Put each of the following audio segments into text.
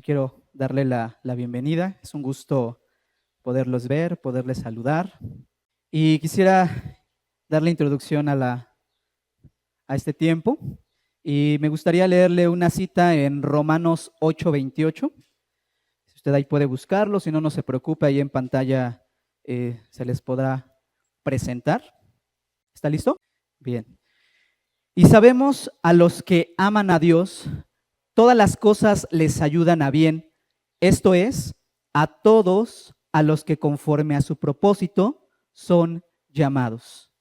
Quiero darle la bienvenida. Es un gusto poderlos ver, poderles saludar. Y quisiera darle introducción a este tiempo. Y me gustaría leerle una cita en Romanos 8:28. Si usted ahí puede buscarlo, si no, no se preocupe, ahí en pantalla se les podrá presentar. ¿Está listo? Bien. Y sabemos a los que aman a Dios, todas las cosas les ayudan a bien. Esto es, a todos a los que conforme a su propósito son llamados.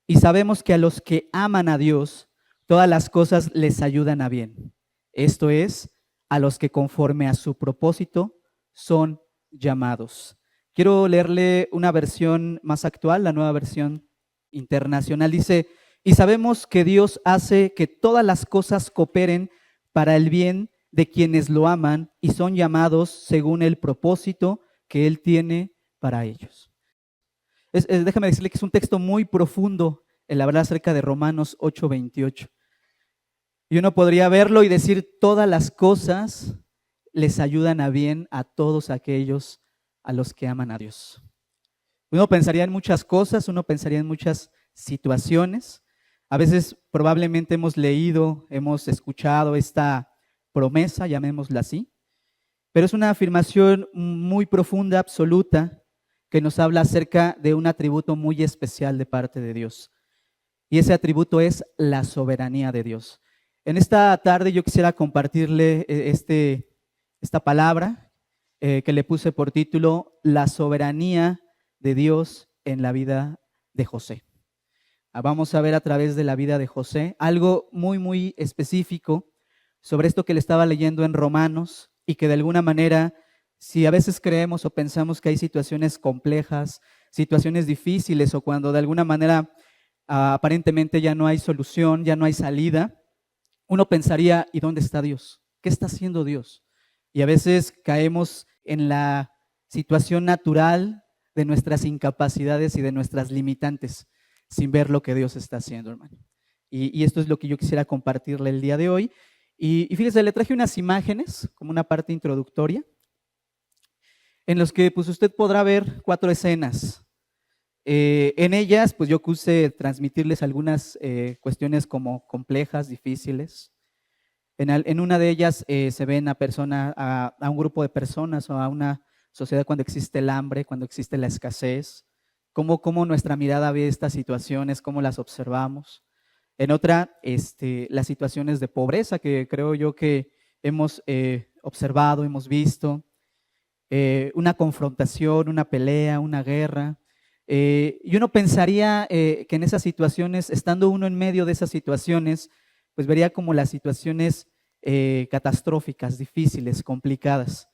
Y sabemos que a los que aman a Dios, todas las cosas les ayudan a bien. Esto es, a los que conforme a su propósito son llamados. Quiero leerle una versión más actual, la nueva versión internacional. Dice, y sabemos que Dios hace que todas las cosas cooperen para el bien de quienes lo aman y son llamados según el propósito que Él tiene para ellos. Déjame decirle que es un texto muy profundo el hablar acerca de Romanos 8:28. Y uno podría verlo y decir, todas las cosas les ayudan a bien a todos aquellos a los que aman a Dios. Uno pensaría en muchas cosas, uno pensaría en muchas situaciones. A veces probablemente hemos leído, hemos escuchado esta promesa, llamémosla así, pero es una afirmación muy profunda, absoluta, que nos habla acerca de un atributo muy especial de parte de Dios. Y ese atributo es la soberanía de Dios. En esta tarde yo quisiera compartirle esta palabra que le puse por título, la soberanía de Dios en la vida de José. Vamos a ver a través de la vida de José algo muy, muy específico sobre esto que le estaba leyendo en Romanos y que de alguna manera, si a veces creemos o pensamos que hay situaciones complejas, situaciones difíciles o cuando de alguna manera aparentemente ya no hay solución, ya no hay salida, uno pensaría, ¿y dónde está Dios? ¿Qué está haciendo Dios? Y a veces caemos en la situación natural de nuestras incapacidades y de nuestras limitantes, sin ver lo que Dios está haciendo, hermano. Y esto es lo que yo quisiera compartirle el día de hoy. Y fíjese, le traje unas imágenes como una parte introductoria, en los que pues usted podrá ver 4 escenas. En ellas, pues yo quise transmitirles algunas cuestiones como complejas, difíciles. En una de ellas se ve a un grupo de personas o a una sociedad cuando existe el hambre, cuando existe la escasez, cómo nuestra mirada ve estas situaciones, cómo las observamos. En otra, las situaciones de pobreza que creo yo que hemos observado, hemos visto, una confrontación, una pelea, una guerra. Y uno pensaría que en esas situaciones, estando uno en medio de esas situaciones, pues vería como las situaciones catastróficas, difíciles, complicadas.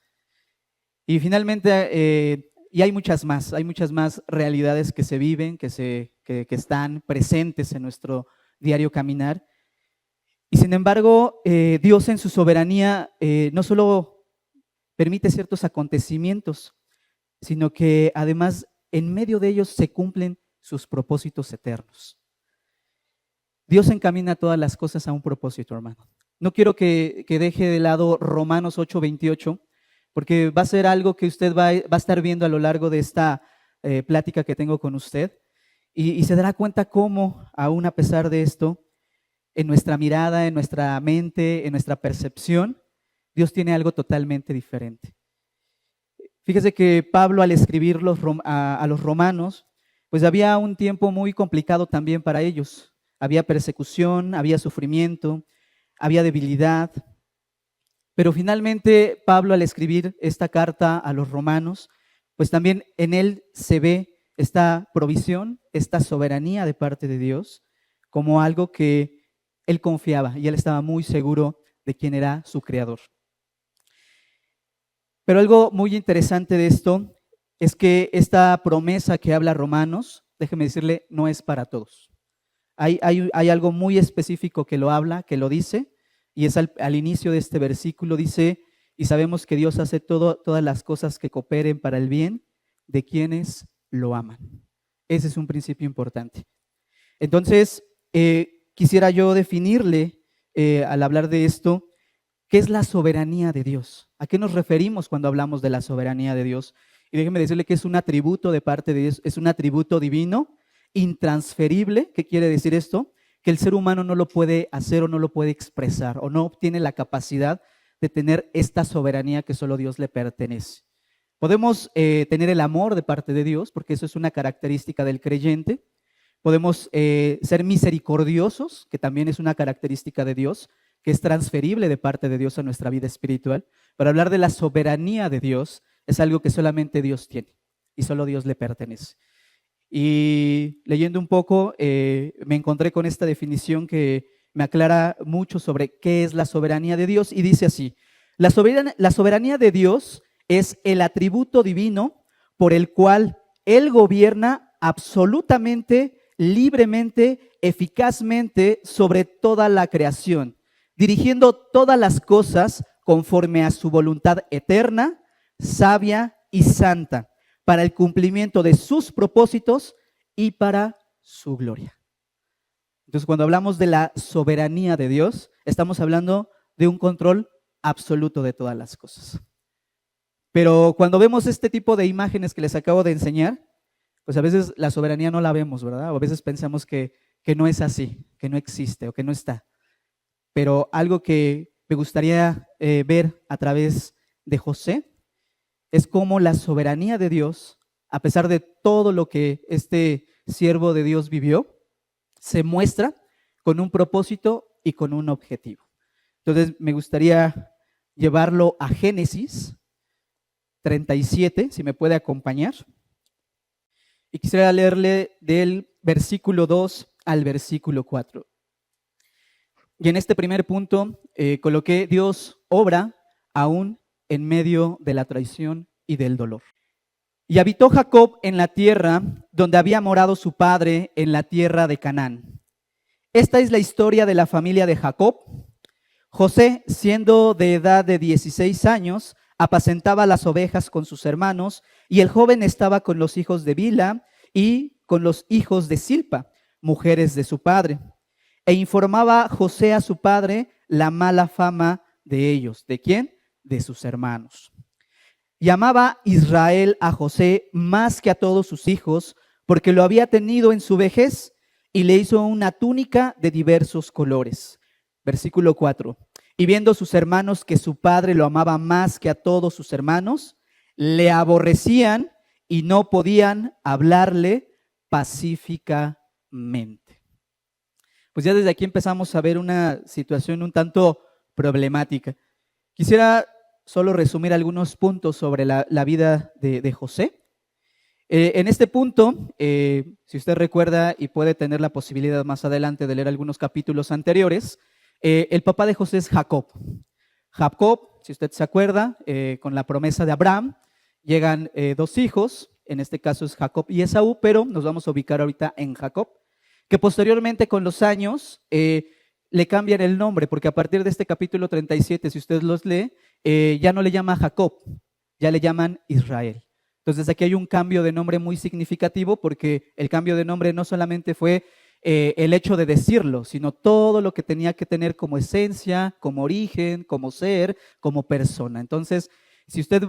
Y finalmente, y hay muchas más realidades que se viven, que están presentes en nuestro diario caminar. Y sin embargo, Dios en su soberanía no solo permite ciertos acontecimientos, sino que además en medio de ellos se cumplen sus propósitos eternos. Dios encamina todas las cosas a un propósito, hermano. No quiero que deje de lado Romanos 8:28, porque va a ser algo que usted va a estar viendo a lo largo de esta plática que tengo con usted, y se dará cuenta cómo, aún a pesar de esto, en nuestra mirada, en nuestra mente, en nuestra percepción, Dios tiene algo totalmente diferente. Fíjese que Pablo, al escribir a los romanos, pues había un tiempo muy complicado también para ellos. Había persecución, había sufrimiento, había debilidad. Pero finalmente Pablo, al escribir esta carta a los romanos, pues también en él se ve esta provisión, esta soberanía de parte de Dios, como algo que él confiaba y él estaba muy seguro de quién era su creador. Pero algo muy interesante de esto es que esta promesa que habla Romanos, déjeme decirle, no es para todos. Hay algo muy específico que lo habla, que lo dice, y es al inicio de este versículo, dice, y sabemos que Dios hace todas las cosas que cooperen para el bien de quienes lo aman. Ese es un principio importante. Entonces, quisiera yo definirle, al hablar de esto, ¿Qué es la soberanía de Dios? ¿A qué nos referimos cuando hablamos de la soberanía de Dios? Y déjeme decirle que es un atributo de parte de Dios, es un atributo divino, intransferible. ¿Qué quiere decir esto? Que el ser humano no lo puede hacer o no lo puede expresar o no tiene la capacidad de tener esta soberanía que solo Dios le pertenece. Podemos tener el amor de parte de Dios, porque eso es una característica del creyente. Podemos ser misericordiosos, que también es una característica de Dios, que es transferible de parte de Dios a nuestra vida espiritual. Para hablar de la soberanía de Dios, es algo que solamente Dios tiene y solo Dios le pertenece. Y leyendo un poco, me encontré con esta definición que me aclara mucho sobre qué es la soberanía de Dios y dice así: la soberanía de Dios es el atributo divino por el cual Él gobierna absolutamente, libremente, eficazmente sobre toda la creación, dirigiendo todas las cosas conforme a su voluntad eterna, sabia y santa, para el cumplimiento de sus propósitos y para su gloria. Entonces, cuando hablamos de la soberanía de Dios, estamos hablando de un control absoluto de todas las cosas. Pero cuando vemos este tipo de imágenes que les acabo de enseñar, pues a veces la soberanía no la vemos, ¿verdad? O a veces pensamos que no es así, que no existe o que no está. Pero algo que me gustaría ver a través de José es cómo la soberanía de Dios, a pesar de todo lo que este siervo de Dios vivió, se muestra con un propósito y con un objetivo. Entonces me gustaría llevarlo a Génesis 37, si me puede acompañar. Y quisiera leerle del versículo 2 al versículo 4. Y en este primer punto coloqué: Dios obra aún en medio de la traición y del dolor. Y habitó Jacob en la tierra donde había morado su padre, en la tierra de Canaán. Esta es la historia de la familia de Jacob. José, siendo de edad de 16 años, apacentaba las ovejas con sus hermanos, y el joven estaba con los hijos de Bilha y con los hijos de Silpa, mujeres de su padre. E informaba José a su padre la mala fama de ellos. ¿De quién? De sus hermanos. Y amaba Israel a José más que a todos sus hijos, porque lo había tenido en su vejez, y le hizo una túnica de diversos colores. Versículo 4. Y viendo sus hermanos que su padre lo amaba más que a todos sus hermanos, le aborrecían y no podían hablarle pacíficamente. Pues ya desde aquí empezamos a ver una situación un tanto problemática. Quisiera solo resumir algunos puntos sobre la vida de José. En este punto, si usted recuerda y puede tener la posibilidad más adelante de leer algunos capítulos anteriores, el papá de José es Jacob. Jacob, si usted se acuerda, con la promesa de Abraham, llegan dos hijos, en este caso es Jacob y Esaú, pero nos vamos a ubicar ahorita en Jacob, que posteriormente con los años le cambian el nombre, porque a partir de este capítulo 37, si usted los lee, ya no le llama Jacob, ya le llaman Israel. Entonces aquí hay un cambio de nombre muy significativo, porque el cambio de nombre no solamente fue el hecho de decirlo, sino todo lo que tenía que tener como esencia, como origen, como ser, como persona. Entonces, si usted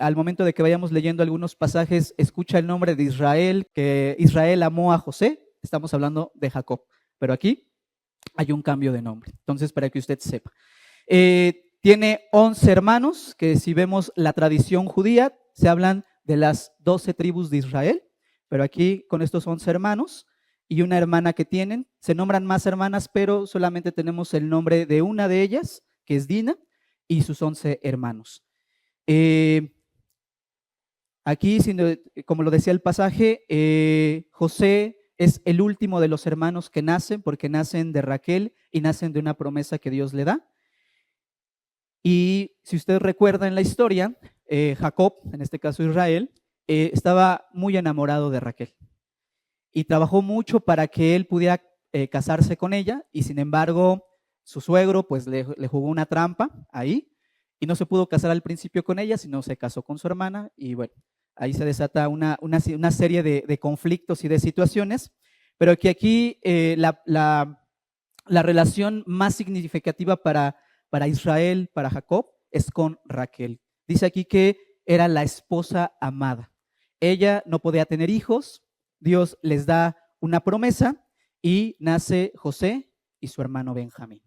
al momento de que vayamos leyendo algunos pasajes escucha el nombre de Israel, que Israel amó a José, estamos hablando de Jacob. Pero aquí hay un cambio de nombre. Entonces, para que usted sepa. Tiene 11 hermanos, que si vemos la tradición judía, se hablan de las 12 tribus de Israel, pero aquí con estos 11 hermanos y una hermana que tienen, se nombran más hermanas, pero solamente tenemos el nombre de una de ellas, que es Dina, y sus 11 hermanos. Aquí, como lo decía el pasaje, José es el último de los hermanos que nacen, porque nacen de Raquel y nacen de una promesa que Dios le da. Y si usted recuerda en la historia, Jacob, en este caso Israel, estaba muy enamorado de Raquel y trabajó mucho para que él pudiera casarse con ella, y sin embargo su suegro pues le jugó una trampa ahí y no se pudo casar al principio con ella, sino se casó con su hermana, y bueno, ahí se desata una serie de conflictos y de situaciones, pero que aquí la relación más significativa para para Israel, para Jacob, es con Raquel. Dice aquí que era la esposa amada. Ella no podía tener hijos, Dios les da una promesa y nace José y su hermano Benjamín.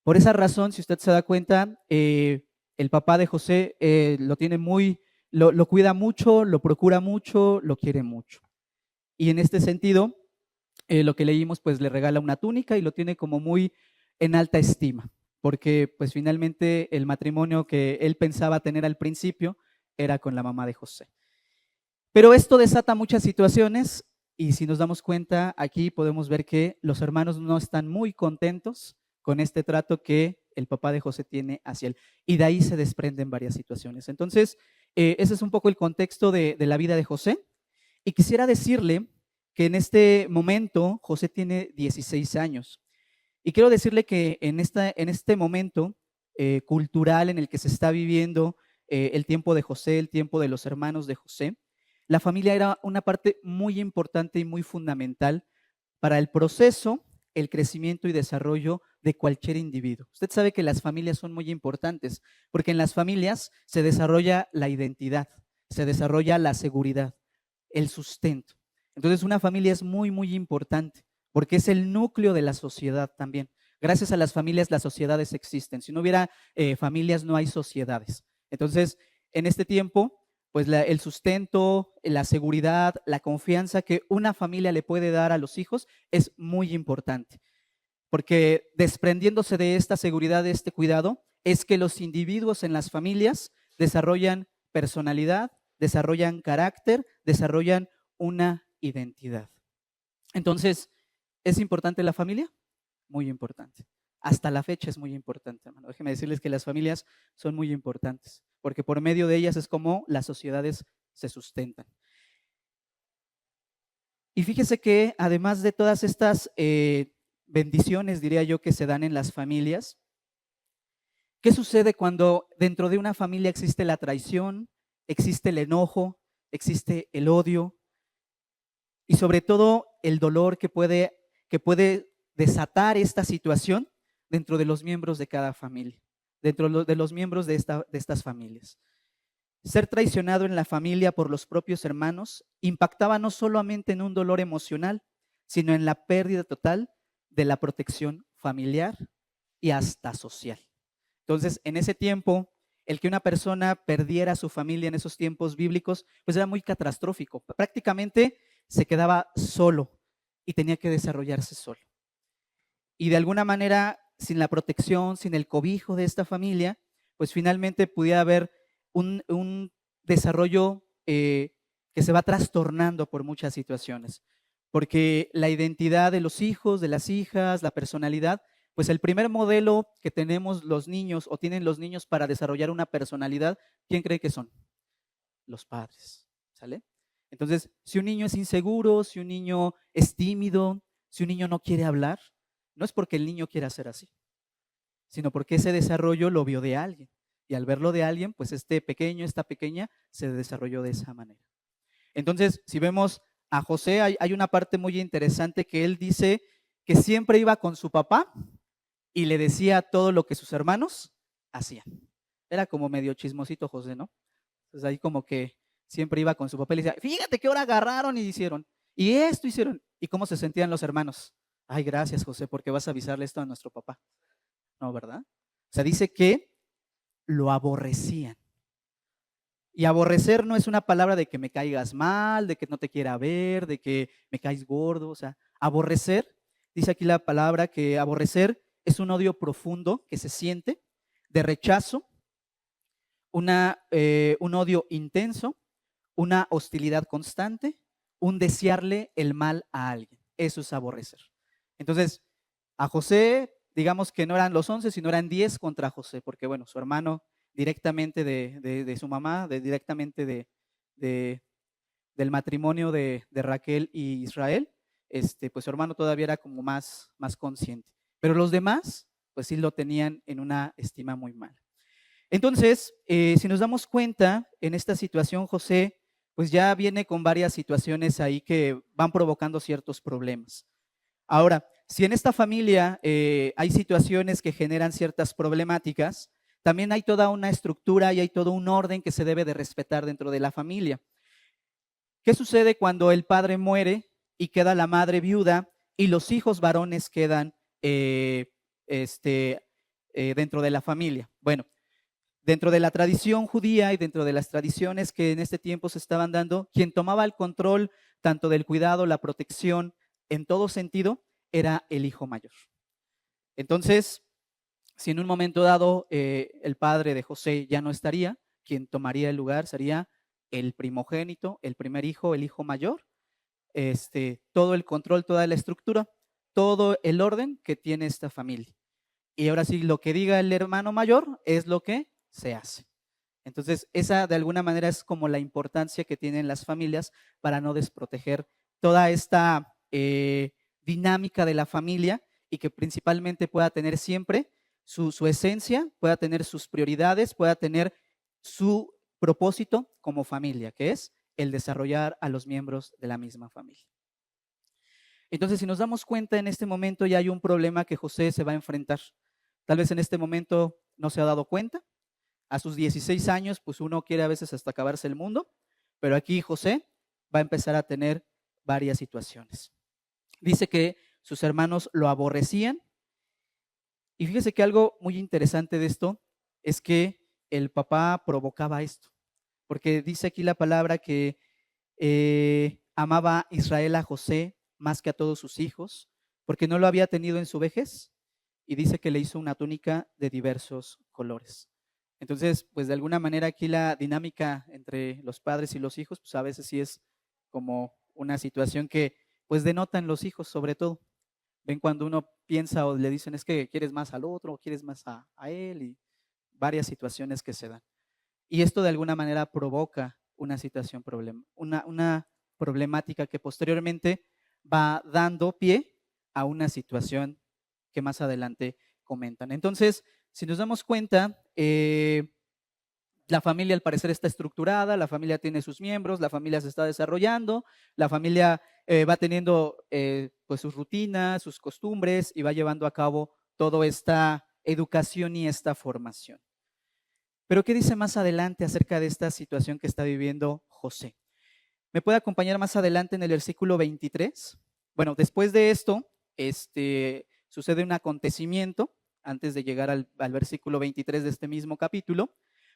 Por esa razón, si usted se da cuenta, el papá de José lo cuida mucho, lo procura mucho, lo quiere mucho. Y en este sentido, lo que leímos, pues le regala una túnica y lo tiene como muy en alta estima, porque pues finalmente el matrimonio que él pensaba tener al principio era con la mamá de José. Pero esto desata muchas situaciones y si nos damos cuenta, aquí podemos ver que los hermanos no están muy contentos con este trato que el papá de José tiene hacia él. Y de ahí se desprenden varias situaciones. Entonces, ese es un poco el contexto de la vida de José. Y quisiera decirle que en este momento José tiene 16 años. Y quiero decirle que en este momento cultural en el que se está viviendo el tiempo de José, el tiempo de los hermanos de José, la familia era una parte muy importante y muy fundamental para el proceso, el crecimiento y desarrollo de cualquier individuo. Usted sabe que las familias son muy importantes porque en las familias se desarrolla la identidad, se desarrolla la seguridad, el sustento. Entonces una familia es muy, muy importante porque es el núcleo de la sociedad también. Gracias a las familias las sociedades existen. Si no hubiera familias no hay sociedades. Entonces en este tiempo pues el sustento, la seguridad, la confianza que una familia le puede dar a los hijos es muy importante, porque desprendiéndose de esta seguridad, de este cuidado, es que los individuos en las familias desarrollan personalidad, desarrollan carácter, desarrollan una identidad. Entonces, ¿es importante la familia? Muy importante. Hasta la fecha es muy importante, hermano. Déjenme decirles que las familias son muy importantes, porque por medio de ellas es como las sociedades se sustentan. Y fíjese que además de todas estas bendiciones, diría yo, que se dan en las familias, ¿qué sucede cuando dentro de una familia existe la traición, existe el enojo, existe el odio y sobre todo el dolor que puede desatar esta situación dentro de los miembros de cada familia, dentro de los miembros de estas familias? Ser traicionado en la familia por los propios hermanos impactaba no solamente en un dolor emocional, sino en la pérdida total de la protección familiar y hasta social. Entonces, en ese tiempo, el que una persona perdiera a su familia en esos tiempos bíblicos, pues era muy catastrófico. Prácticamente se quedaba solo y tenía que desarrollarse solo. Y de alguna manera, sin la protección, sin el cobijo de esta familia, pues finalmente pudiera haber un desarrollo que se va trastornando por muchas situaciones. Porque la identidad de los hijos, de las hijas, la personalidad, pues el primer modelo que tenemos los niños o tienen los niños para desarrollar una personalidad, ¿quién cree que son? Los padres, ¿sale? Entonces, si un niño es inseguro, si un niño es tímido, si un niño no quiere hablar, no es porque el niño quiera ser así, sino porque ese desarrollo lo vio de alguien. Y al verlo de alguien, pues este pequeño, esta pequeña, se desarrolló de esa manera. Entonces, si vemos a José, hay una parte muy interesante que él dice que siempre iba con su papá y le decía todo lo que sus hermanos hacían. Era como medio chismosito José, ¿no? Entonces ahí como que siempre iba con su papá y le decía, fíjate qué hora agarraron y hicieron, y esto hicieron. ¿Y cómo se sentían los hermanos? Ay, gracias José, porque vas a avisarle esto a nuestro papá. No, ¿verdad? O sea, dice que lo aborrecían. Y aborrecer no es una palabra de que me caigas mal, de que no te quiera ver, de que me caes gordo. O sea, aborrecer, dice aquí la palabra que aborrecer es un odio profundo que se siente, de rechazo, un odio intenso, una hostilidad constante, un desearle el mal a alguien. Eso es aborrecer. Entonces, a José, digamos que no eran los 11, sino eran 10 contra José, porque bueno, su hermano directamente de su mamá, directamente del matrimonio de Raquel y Israel, pues su hermano todavía era como más consciente. Pero los demás, pues sí lo tenían en una estima muy mala. Entonces, si nos damos cuenta, en esta situación José, pues ya viene con varias situaciones ahí que van provocando ciertos problemas. Ahora, si en esta familia hay situaciones que generan ciertas problemáticas, también hay toda una estructura y hay todo un orden que se debe de respetar dentro de la familia. ¿Qué sucede cuando el padre muere y queda la madre viuda y los hijos varones quedan dentro de la familia? Bueno, dentro de la tradición judía y dentro de las tradiciones que en este tiempo se estaban dando, quien tomaba el control tanto del cuidado, la protección, en todo sentido, era el hijo mayor. Entonces, si en un momento dado el padre de José ya no estaría, quien tomaría el lugar sería el primogénito, el primer hijo, el hijo mayor, todo el control, toda la estructura, todo el orden que tiene esta familia. Y ahora sí, lo que diga el hermano mayor es lo que se hace. Entonces, esa de alguna manera es como la importancia que tienen las familias para no desproteger toda esta dinámica de la familia y que principalmente pueda tener siempre su esencia, pueda tener sus prioridades, pueda tener su propósito como familia, que es el desarrollar a los miembros de la misma familia. Entonces, si nos damos cuenta, en este momento ya hay un problema que José se va a enfrentar. Tal vez en este momento no se ha dado cuenta. A sus 16 años, pues uno quiere a veces hasta acabarse el mundo, pero aquí José va a empezar a tener varias situaciones. Dice que sus hermanos lo aborrecían. Y fíjese que algo muy interesante de esto es que el papá provocaba esto, porque dice aquí la palabra que amaba Israel a José más que a todos sus hijos, porque no lo había tenido en su vejez, y dice que le hizo una túnica de diversos colores. Entonces, pues de alguna manera aquí la dinámica entre los padres y los hijos, pues a veces sí es como una situación que pues denotan los hijos sobre todo. Ven cuando uno piensa o le dicen es que quieres más al otro o quieres más a él y varias situaciones que se dan. Y esto de alguna manera provoca una situación, una problemática que posteriormente va dando pie a una situación que más adelante comentan. Entonces, si nos damos cuenta, la familia al parecer está estructurada, la familia tiene sus miembros, la familia se está desarrollando, la familia va teniendo pues sus rutinas, sus costumbres y va llevando a cabo toda esta educación y esta formación. Pero ¿qué dice más adelante acerca de esta situación que está viviendo José? ¿Me puede acompañar más adelante en el versículo 23? Bueno, después de esto, sucede un acontecimiento antes de llegar al versículo 23 de este mismo capítulo,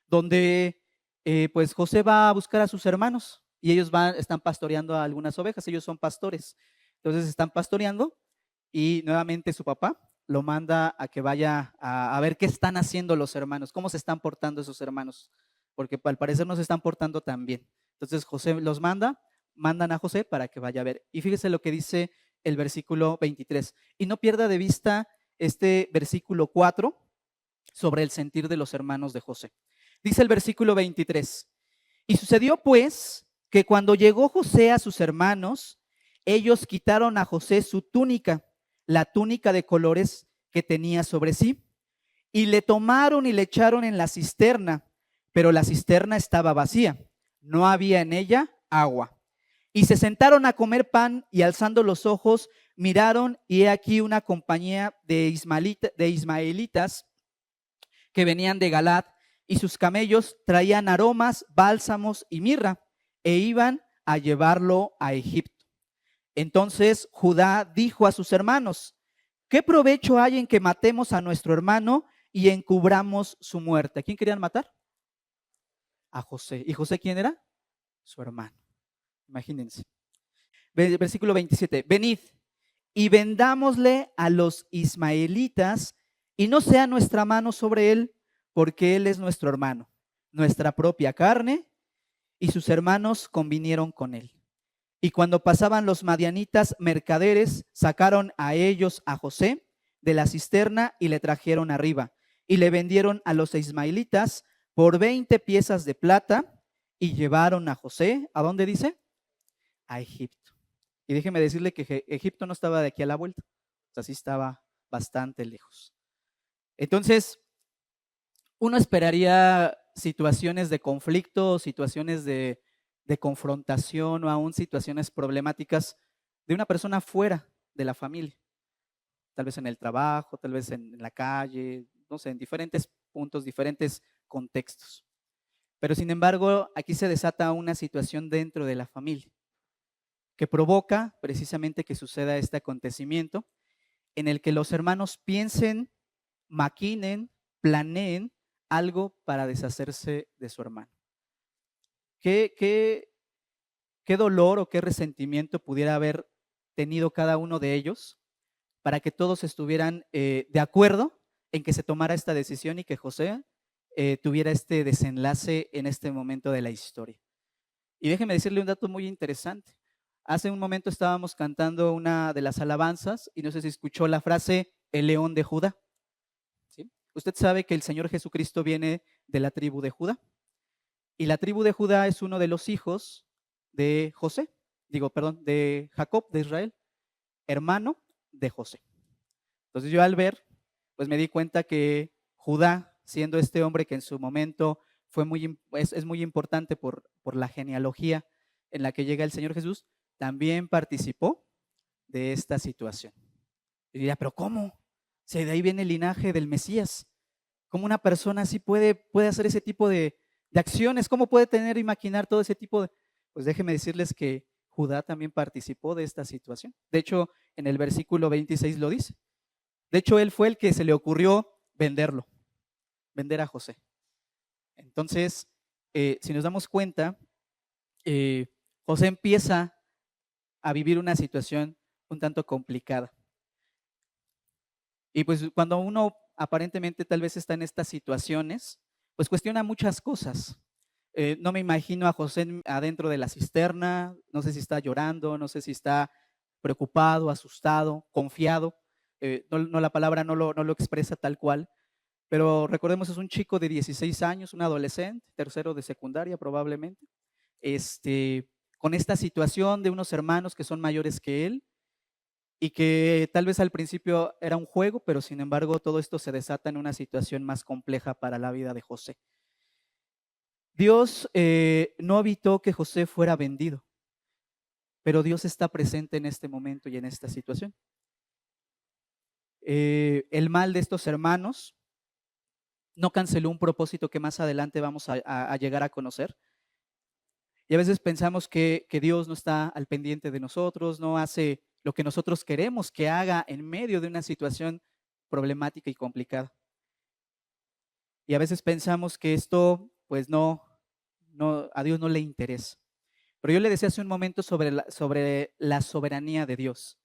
donde pues José va a buscar a sus hermanos y ellos están pastoreando a algunas ovejas, ellos son pastores. Entonces están pastoreando y nuevamente su papá lo manda a que vaya a ver qué están haciendo los hermanos, cómo se están portando esos hermanos, porque al parecer no se están portando tan bien. Entonces José los mandan a José para que vaya a ver. Y fíjese lo que dice el versículo 23. Y no pierda de vista este versículo 4 sobre el sentir de los hermanos de José. Dice el versículo 23. Y sucedió pues que cuando llegó José a sus hermanos, ellos quitaron a José su túnica, la túnica de colores que tenía sobre sí, y le tomaron y le echaron en la cisterna, pero la cisterna estaba vacía, no había en ella agua. Y se sentaron a comer pan y alzando los ojos miraron y he aquí una compañía de ismaelitas que venían de Galaad y sus camellos traían aromas, bálsamos y mirra e iban a llevarlo a Egipto. Entonces Judá dijo a sus hermanos: ¿qué provecho hay en que matemos a nuestro hermano y encubramos su muerte? ¿A quién querían matar? A José. ¿Y José quién era? Su hermano. Imagínense. Versículo 27. Venid y vendámosle a los ismaelitas y no sea nuestra mano sobre él, porque él es nuestro hermano, nuestra propia carne, y sus hermanos convinieron con él. Y cuando pasaban los madianitas mercaderes, sacaron a ellos a José de la cisterna y le trajeron arriba. Y le vendieron a los ismaelitas por 20 piezas de plata y llevaron a José, ¿a dónde dice? A Egipto. Y déjeme decirle que Egipto no estaba de aquí a la vuelta, o sea, sí estaba bastante lejos. Entonces, uno esperaría situaciones de conflicto, situaciones de confrontación o aún situaciones problemáticas de una persona fuera de la familia. tal vez en el trabajo, tal vez en la calle, no sé, en diferentes puntos, diferentes contextos. Pero sin embargo, aquí se desata una situación dentro de la familia que provoca precisamente que suceda este acontecimiento en el que los hermanos piensen, maquinen, planeen algo para deshacerse de su hermano. ¿Qué dolor o qué resentimiento pudiera haber tenido cada uno de ellos para que todos estuvieran de acuerdo en que se tomara esta decisión y que José tuviera este desenlace en este momento de la historia? Y déjeme decirle un dato muy interesante. Hace un momento estábamos cantando una de las alabanzas y no sé si escuchó la frase el león de Judá. ¿Sí? Usted sabe que el Señor Jesucristo viene de la tribu de Judá y la tribu de Judá es uno de los hijos de José, de Jacob, de Israel, hermano de José. Entonces yo al ver, pues me di cuenta que Judá, siendo este hombre que en su momento es muy importante por la genealogía en la que llega el Señor Jesús, también participó de esta situación. Y diría, pero ¿cómo? Si de ahí viene el linaje del Mesías. ¿Cómo una persona así puede hacer ese tipo de acciones? ¿Cómo puede tener y maquinar todo ese tipo de...? Pues déjenme decirles que Judá también participó de esta situación. De hecho, en el versículo 26 lo dice. De hecho, él fue el que se le ocurrió vender a José. Entonces, si nos damos cuenta, José empieza a vivir una situación un tanto complicada. Y pues cuando uno aparentemente tal vez está en estas situaciones, pues cuestiona muchas cosas. No me imagino a José adentro de la cisterna, no sé si está llorando, no sé si está preocupado, asustado, confiado. La palabra no lo expresa tal cual, pero recordemos, es un chico de 16 años, un adolescente, tercero de secundaria probablemente, con esta situación de unos hermanos que son mayores que él y que tal vez al principio era un juego, pero sin embargo todo esto se desata en una situación más compleja para la vida de José. Dios no evitó que José fuera vendido, pero Dios está presente en este momento y en esta situación. El mal de estos hermanos no canceló un propósito que más adelante vamos a llegar a conocer. Y a veces pensamos que Dios no está al pendiente de nosotros, no hace lo que nosotros queremos que haga en medio de una situación problemática y complicada. Y a veces pensamos que esto, pues a Dios no le interesa. Pero yo le decía hace un momento sobre la soberanía de Dios,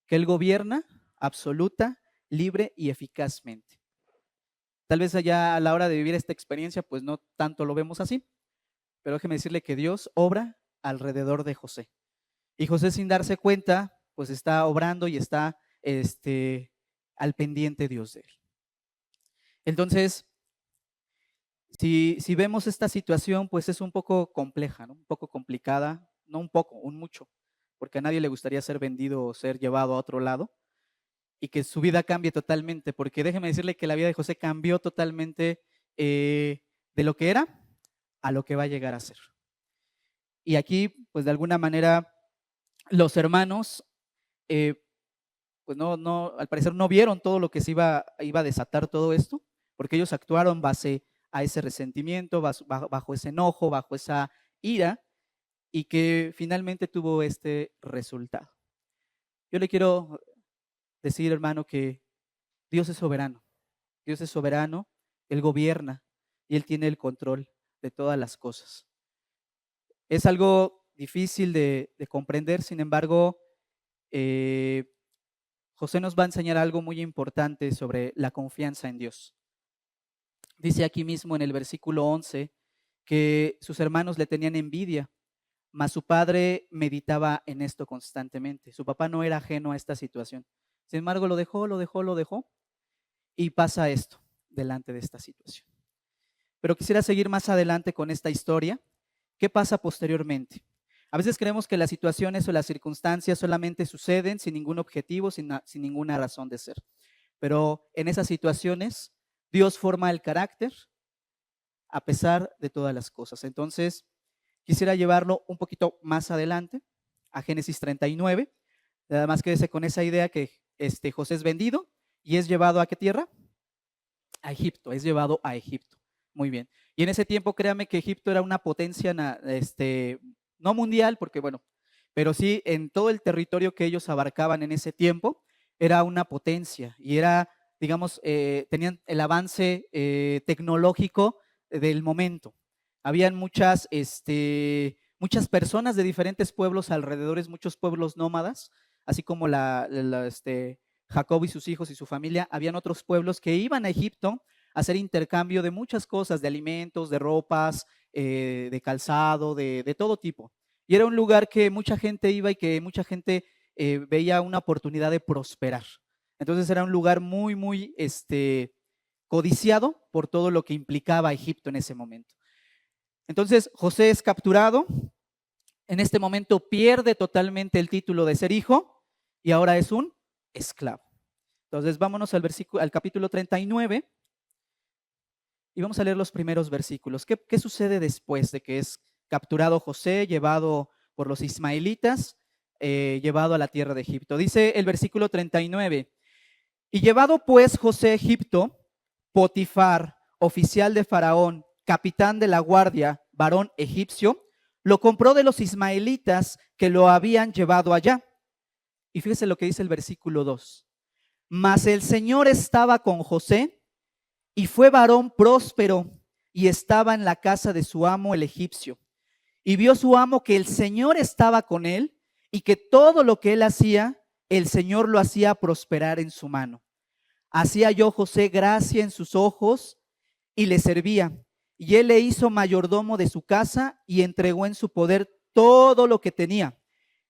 que Él gobierna absoluta, libre y eficazmente. Tal vez allá a la hora de vivir esta experiencia, pues no tanto lo vemos así, pero déjeme decirle que Dios obra alrededor de José. Y José, sin darse cuenta, pues está obrando y está al pendiente Dios de él. Entonces, si vemos esta situación, pues es un poco compleja, ¿no? Un poco complicada, no un poco, un mucho, porque a nadie le gustaría ser vendido o ser llevado a otro lado y que su vida cambie totalmente, porque déjeme decirle que la vida de José cambió totalmente de lo que era a lo que va a llegar a ser. Y aquí, pues de alguna manera, los hermanos, pues al parecer no vieron todo lo que se iba a desatar todo esto, porque ellos actuaron base a ese resentimiento, bajo ese enojo, bajo esa ira, y que finalmente tuvo este resultado. Yo le quiero decir, hermano, que Dios es soberano. Dios es soberano, Él gobierna y Él tiene el control de todas las cosas. Es algo difícil de comprender, sin embargo, José nos va a enseñar algo muy importante sobre la confianza en Dios. Dice aquí mismo en el versículo 11 que sus hermanos le tenían envidia, mas su padre meditaba en esto constantemente. Su papá no era ajeno a esta situación. Sin embargo, lo dejó y pasa esto delante de esta situación. Pero quisiera seguir más adelante con esta historia. ¿Qué pasa posteriormente? A veces creemos que las situaciones o las circunstancias solamente suceden sin ningún objetivo, sin ninguna razón de ser. Pero en esas situaciones, Dios forma el carácter a pesar de todas las cosas. Entonces, quisiera llevarlo un poquito más adelante, a Génesis 39. Nada más quédese con esa idea que José es vendido y es llevado ¿a qué tierra? A Egipto, es llevado a Egipto. Muy bien. Y en ese tiempo, créame que Egipto era una potencia, no mundial, porque bueno, pero sí en todo el territorio que ellos abarcaban en ese tiempo, era una potencia y era, digamos, tenían el avance tecnológico del momento. Habían muchas personas de diferentes pueblos alrededores, muchos pueblos nómadas, así como Jacob y sus hijos y su familia. Habían otros pueblos que iban a Egipto a hacer intercambio de muchas cosas, de alimentos, de ropas, de calzado, de todo tipo. Y era un lugar que mucha gente iba y que mucha gente veía una oportunidad de prosperar. Entonces era un lugar muy, muy codiciado por todo lo que implicaba Egipto en ese momento. Entonces José es capturado, en este momento pierde totalmente el título de ser hijo y ahora es un esclavo. Entonces vámonos al capítulo 39 y vamos a leer los primeros versículos. ¿Qué sucede después de que es capturado José, llevado por los ismaelitas, llevado a la tierra de Egipto? Dice el versículo 39, y llevado pues José a Egipto, Potifar, oficial de Faraón, capitán de la guardia, varón egipcio, lo compró de los ismaelitas que lo habían llevado allá. Y fíjese lo que dice el versículo 2. Mas el Señor estaba con José y fue varón próspero y estaba en la casa de su amo el egipcio. Y vio su amo que el Señor estaba con él y que todo lo que él hacía, el Señor lo hacía prosperar en su mano. Así halló José gracia en sus ojos y le servía. Y él le hizo mayordomo de su casa y entregó en su poder todo lo que tenía.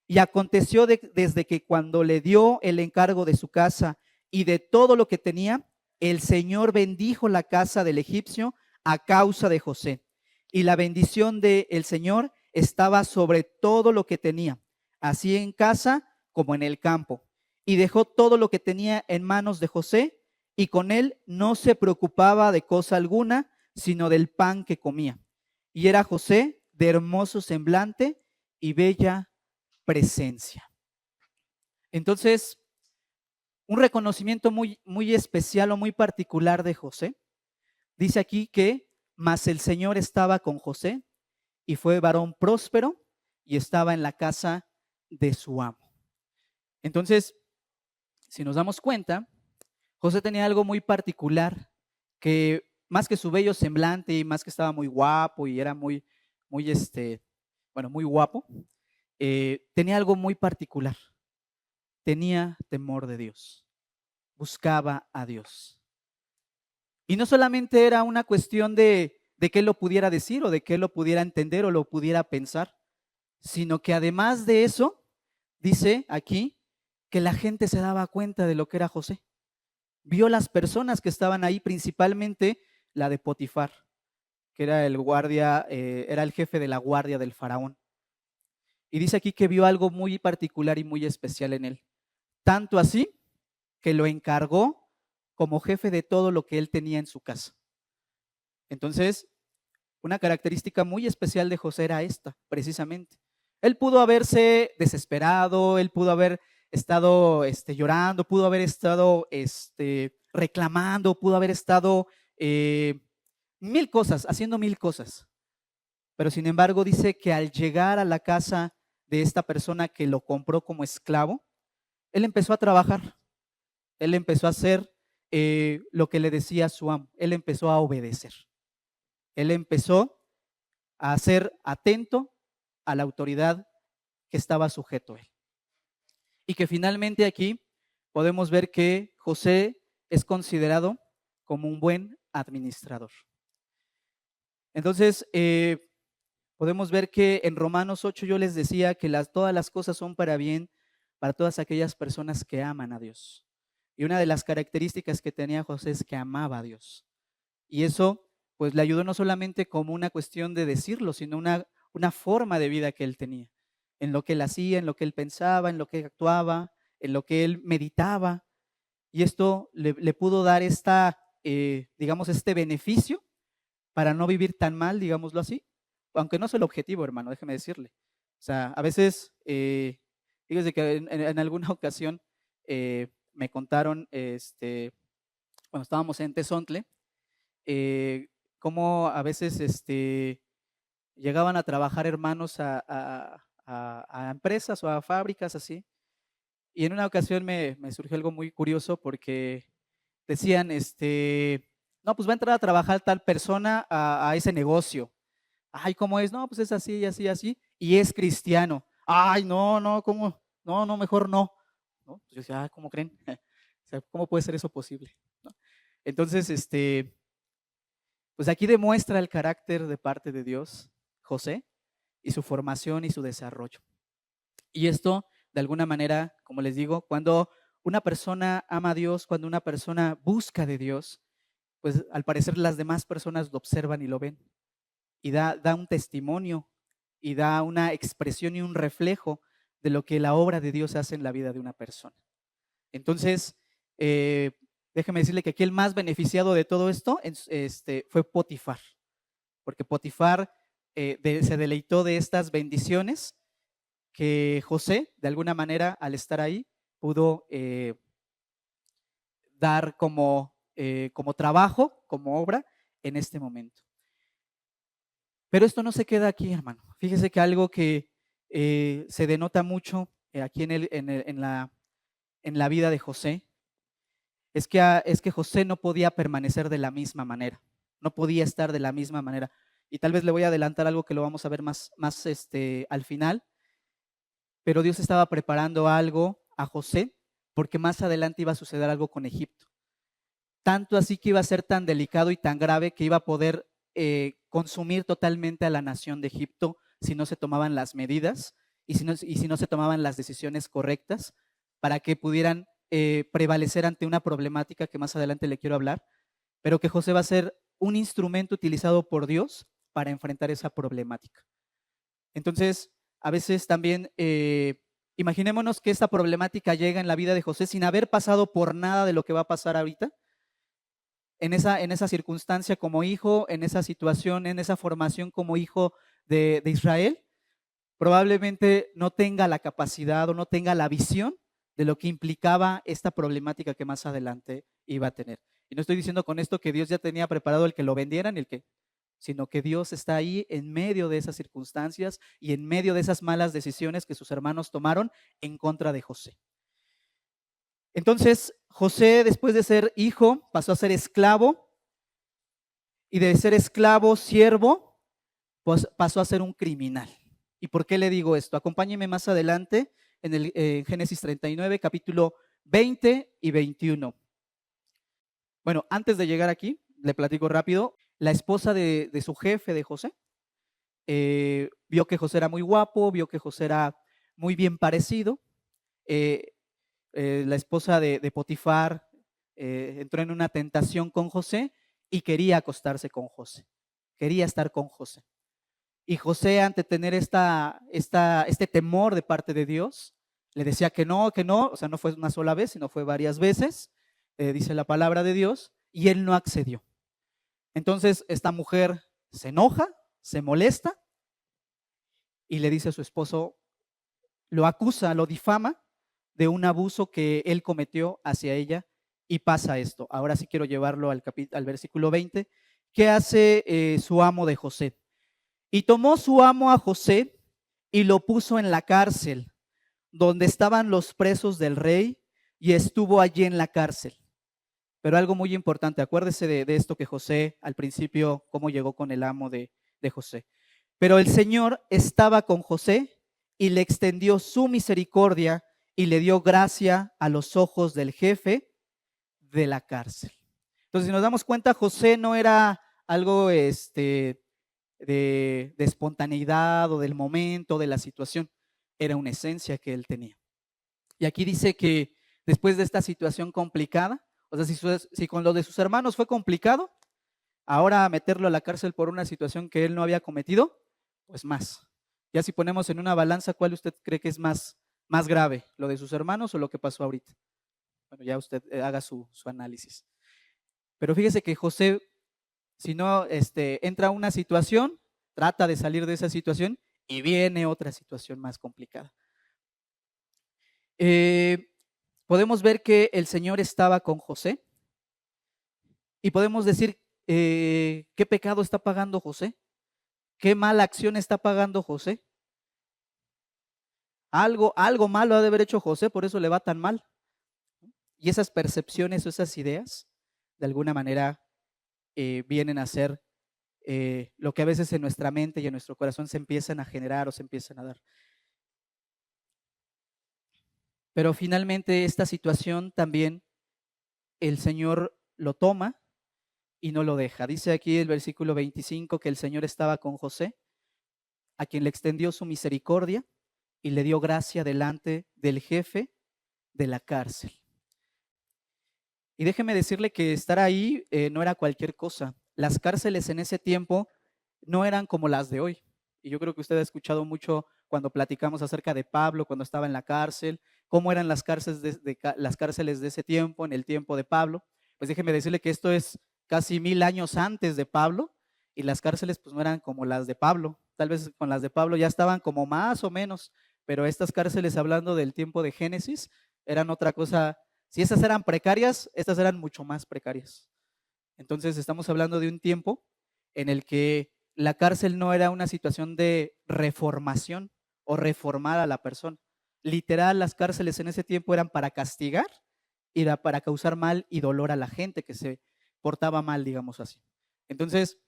Y aconteció desde que cuando le dio el encargo de su casa y de todo lo que tenía, el Señor bendijo la casa del egipcio a causa de José. Y la bendición del Señor estaba sobre todo lo que tenía, así en casa como en el campo. Y dejó todo lo que tenía en manos de José, y con él no se preocupaba de cosa alguna, sino del pan que comía. Y era José de hermoso semblante y bella presencia. Entonces, un reconocimiento muy, muy especial o muy particular de José. Dice aquí que, mas el Señor estaba con José y fue varón próspero y estaba en la casa de su amo. Entonces, si nos damos cuenta, José tenía algo muy particular, que más que su bello semblante y más que estaba muy guapo y era muy, muy, muy guapo, tenía algo muy particular. Tenía temor de Dios, buscaba a Dios. Y no solamente era una cuestión de que él lo pudiera decir o de que él lo pudiera entender o lo pudiera pensar, sino que además de eso, dice aquí que la gente se daba cuenta de lo que era José. Vio las personas que estaban ahí, principalmente la de Potifar, que era el guardia, era el jefe de la guardia del faraón. Y dice aquí que vio algo muy particular y muy especial en él. Tanto así que lo encargó como jefe de todo lo que él tenía en su casa. Entonces, una característica muy especial de José era esta, precisamente. Él pudo haberse desesperado, él pudo haber estado llorando, pudo haber estado reclamando, pudo haber estado mil cosas, haciendo mil cosas. Pero sin embargo dice que al llegar a la casa de esta persona que lo compró como esclavo, él empezó a trabajar, él empezó a hacer lo que le decía su amo, él empezó a obedecer. Él empezó a ser atento a la autoridad que estaba sujeto a él. Y que finalmente aquí podemos ver que José es considerado como un buen administrador. Entonces, podemos ver que en Romanos 8 yo les decía que todas las cosas son para bien para todas aquellas personas que aman a Dios. Y una de las características que tenía José es que amaba a Dios. Y eso pues le ayudó no solamente como una cuestión de decirlo, sino una forma de vida que él tenía, en lo que él hacía, en lo que él pensaba, en lo que actuaba, en lo que él meditaba. Y esto le pudo dar digamos, este beneficio para no vivir tan mal, digámoslo así, aunque no es el objetivo, hermano, déjeme decirle. O sea, a veces, fíjese que en alguna ocasión me contaron, cuando estábamos en Tezontle, cómo a veces llegaban a trabajar hermanos a empresas o a fábricas así. Y en una ocasión me surgió algo muy curioso porque decían, no, pues va a entrar a trabajar tal persona a ese negocio. Ay, ¿cómo es? No, pues es así, y así, así. Y es cristiano. Ay, no, no, ¿cómo? No, no, mejor no. ¿No? Pues yo decía, ¿cómo creen? O sea, ¿cómo puede ser eso posible? ¿No? Entonces, pues aquí demuestra el carácter de parte de Dios, José, y su formación y su desarrollo. Y esto, de alguna manera, como les digo, cuando una persona ama a Dios, cuando una persona busca de Dios, pues al parecer las demás personas lo observan y lo ven. Y da un testimonio y da una expresión y un reflejo de lo que la obra de Dios hace en la vida de una persona. Entonces, déjeme decirle que aquí el más beneficiado de todo esto fue Potifar, porque Potifar se deleitó de estas bendiciones que José, de alguna manera, al estar ahí, pudo dar como trabajo, como obra en este momento. Pero esto no se queda aquí, hermano. Fíjese que algo que se denota mucho aquí en la vida de José es que José no podía permanecer de la misma manera, no podía estar de la misma manera. Y tal vez le voy a adelantar algo que lo vamos a ver más al final, pero Dios estaba preparando algo a José porque más adelante iba a suceder algo con Egipto. Tanto así que iba a ser tan delicado y tan grave que iba a poder consumir totalmente a la nación de Egipto si no se tomaban las medidas y si no se tomaban las decisiones correctas para que pudieran prevalecer ante una problemática que más adelante le quiero hablar, pero que José va a ser un instrumento utilizado por Dios para enfrentar esa problemática. Entonces, a veces también imaginémonos que esta problemática llega en la vida de José sin haber pasado por nada de lo que va a pasar ahorita. En esa circunstancia como hijo, en esa situación, en esa formación como hijo de Israel, probablemente no tenga la capacidad o no tenga la visión de lo que implicaba esta problemática que más adelante iba a tener. Y no estoy diciendo con esto que Dios ya tenía preparado el que lo vendieran, sino que Dios está ahí en medio de esas circunstancias y en medio de esas malas decisiones que sus hermanos tomaron en contra de José. Entonces, José, después de ser hijo, pasó a ser esclavo, y de ser esclavo, siervo, pues pasó a ser un criminal. ¿Y por qué le digo esto? Acompáñeme más adelante en Génesis 39, capítulo 20 y 21. Bueno, antes de llegar aquí, le platico rápido. La esposa de su jefe, de José, vio que José era muy guapo, vio que José era muy bien parecido. La esposa de Potifar entró en una tentación con José y quería acostarse con José, quería estar con José. Y José, ante tener este temor de parte de Dios, le decía que no, o sea, no fue una sola vez, sino fue varias veces, dice la palabra de Dios, y él no accedió. Entonces esta mujer se enoja, se molesta y le dice a su esposo, lo acusa, lo difama de un abuso que él cometió hacia ella, y pasa esto. Ahora sí quiero llevarlo al versículo 20. ¿Qué hace su amo de José? Y tomó su amo a José y lo puso en la cárcel, donde estaban los presos del rey, y estuvo allí en la cárcel. Pero algo muy importante, acuérdese de esto que José, al principio, cómo llegó con el amo de José. Pero el Señor estaba con José y le extendió su misericordia y le dio gracia a los ojos del jefe de la cárcel. Entonces, si nos damos cuenta, José no era algo de espontaneidad o del momento, de la situación. Era una esencia que él tenía. Y aquí dice que después de esta situación complicada, o sea, si con lo de sus hermanos fue complicado, ahora meterlo a la cárcel por una situación que él no había cometido, pues más. Ya si ponemos en una balanza, ¿cuál usted cree que es más grave? ¿Lo de sus hermanos o lo que pasó ahorita? Bueno, ya usted haga su análisis. Pero fíjese que José, si no entra a una situación, trata de salir de esa situación y viene otra situación más complicada. podemos ver que el Señor estaba con José y podemos decir, ¿qué pecado está pagando José? ¿Qué mala acción está pagando José? Algo malo ha de haber hecho José, por eso le va tan mal. Y esas percepciones o esas ideas, de alguna manera, vienen a ser lo que a veces en nuestra mente y en nuestro corazón se empiezan a generar o se empiezan a dar. Pero finalmente esta situación también el Señor lo toma y no lo deja. Dice aquí el versículo 25 que el Señor estaba con José, a quien le extendió su misericordia y le dio gracia delante del jefe de la cárcel. Y déjeme decirle que estar ahí no era cualquier cosa. Las cárceles en ese tiempo no eran como las de hoy. Y yo creo que usted ha escuchado mucho cuando platicamos acerca de Pablo, cuando estaba en la cárcel, cómo eran las cárceles de ese tiempo, en el tiempo de Pablo. Pues déjeme decirle que esto es casi 1000 años antes de Pablo y las cárceles pues no eran como las de Pablo. Tal vez con las de Pablo ya estaban como más o menos, pero estas cárceles, hablando del tiempo de Génesis, eran otra cosa. Si esas eran precarias, estas eran mucho más precarias. Entonces estamos hablando de un tiempo en el que la cárcel no era una situación de reformación o reformar a la persona. Literal, las cárceles en ese tiempo eran para castigar y era para causar mal y dolor a la gente que se portaba mal, digamos así. Entonces,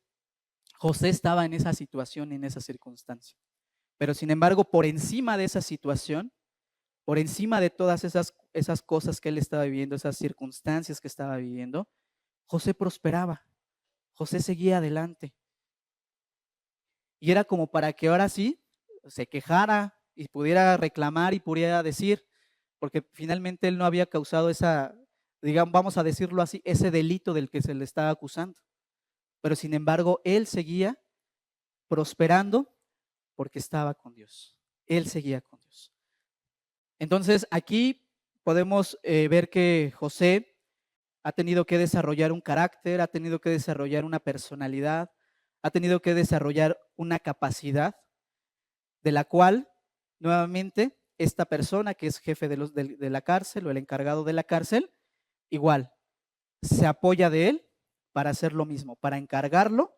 José estaba en esa situación, en esa circunstancia. Pero sin embargo, por encima de esa situación, por encima de todas esas cosas que él estaba viviendo, esas circunstancias que estaba viviendo, José prosperaba, José seguía adelante. Y era como para que ahora sí se quejara y pudiera reclamar y pudiera decir, porque finalmente él no había causado esa, digamos, vamos a decirlo así, ese delito del que se le estaba acusando. Pero sin embargo, él seguía prosperando porque estaba con Dios. Él seguía con Dios. Entonces, aquí podemos ver que José ha tenido que desarrollar un carácter, ha tenido que desarrollar una personalidad, ha tenido que desarrollar una capacidad de la cual, nuevamente, esta persona que es jefe de la cárcel o el encargado de la cárcel, igual, se apoya de él para hacer lo mismo, para encargarlo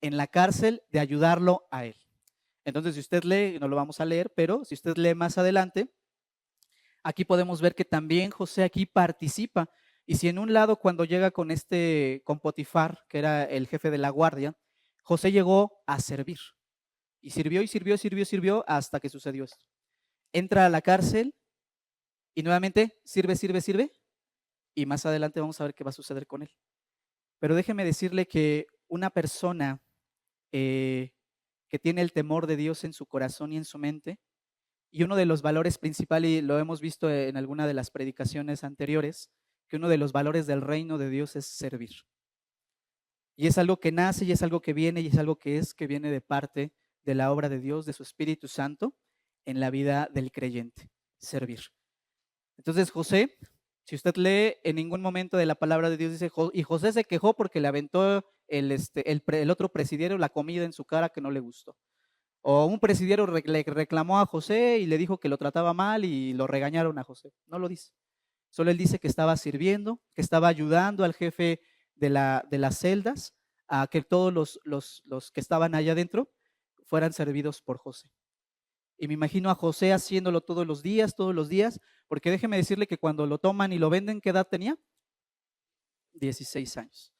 en la cárcel de ayudarlo a él. Entonces, si usted lee, no lo vamos a leer, pero si usted lee más adelante, aquí podemos ver que también José aquí participa. Y si en un lado cuando llega con Potifar, que era el jefe de la guardia, José llegó a servir. Y sirvió hasta que sucedió esto. Entra a la cárcel y nuevamente sirve. Y más adelante vamos a ver qué va a suceder con él. Pero déjeme decirle que una persona que tiene el temor de Dios en su corazón y en su mente, y uno de los valores principales, y lo hemos visto en alguna de las predicaciones anteriores, que uno de los valores del reino de Dios es servir. Y es algo que nace y es algo que viene y es algo que viene de parte de la obra de Dios, de su Espíritu Santo en la vida del creyente, servir. Entonces José, si usted lee en ningún momento de la palabra de Dios, dice, y José se quejó porque le aventó el otro presidiario la comida en su cara que no le gustó. O un presidiario le reclamó a José y le dijo que lo trataba mal y lo regañaron a José. No lo dice. Solo él dice que estaba sirviendo, que estaba ayudando al jefe de las celdas a que todos los que estaban allá adentro fueran servidos por José. Y me imagino a José haciéndolo todos los días, porque déjeme decirle que cuando lo toman y lo venden, ¿qué edad tenía? 16 años.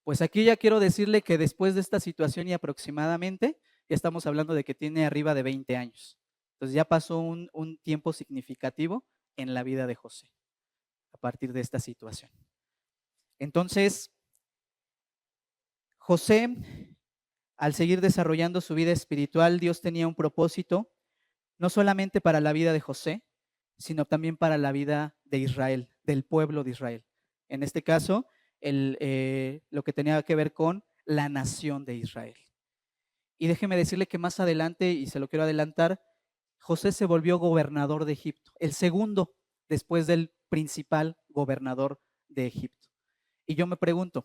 Pues aquí ya quiero decirle que después de esta situación y aproximadamente, ya estamos hablando de que tiene arriba de 20 años. Entonces ya pasó un tiempo significativo en la vida de José a partir de esta situación. Entonces, José, al seguir desarrollando su vida espiritual, Dios tenía un propósito, no solamente para la vida de José, sino también para la vida de Israel, del pueblo de Israel. En este caso, lo que tenía que ver con la nación de Israel. Y déjeme decirle que más adelante, y se lo quiero adelantar, José se volvió gobernador de Egipto, el segundo después del principal gobernador de Egipto. Y yo me pregunto,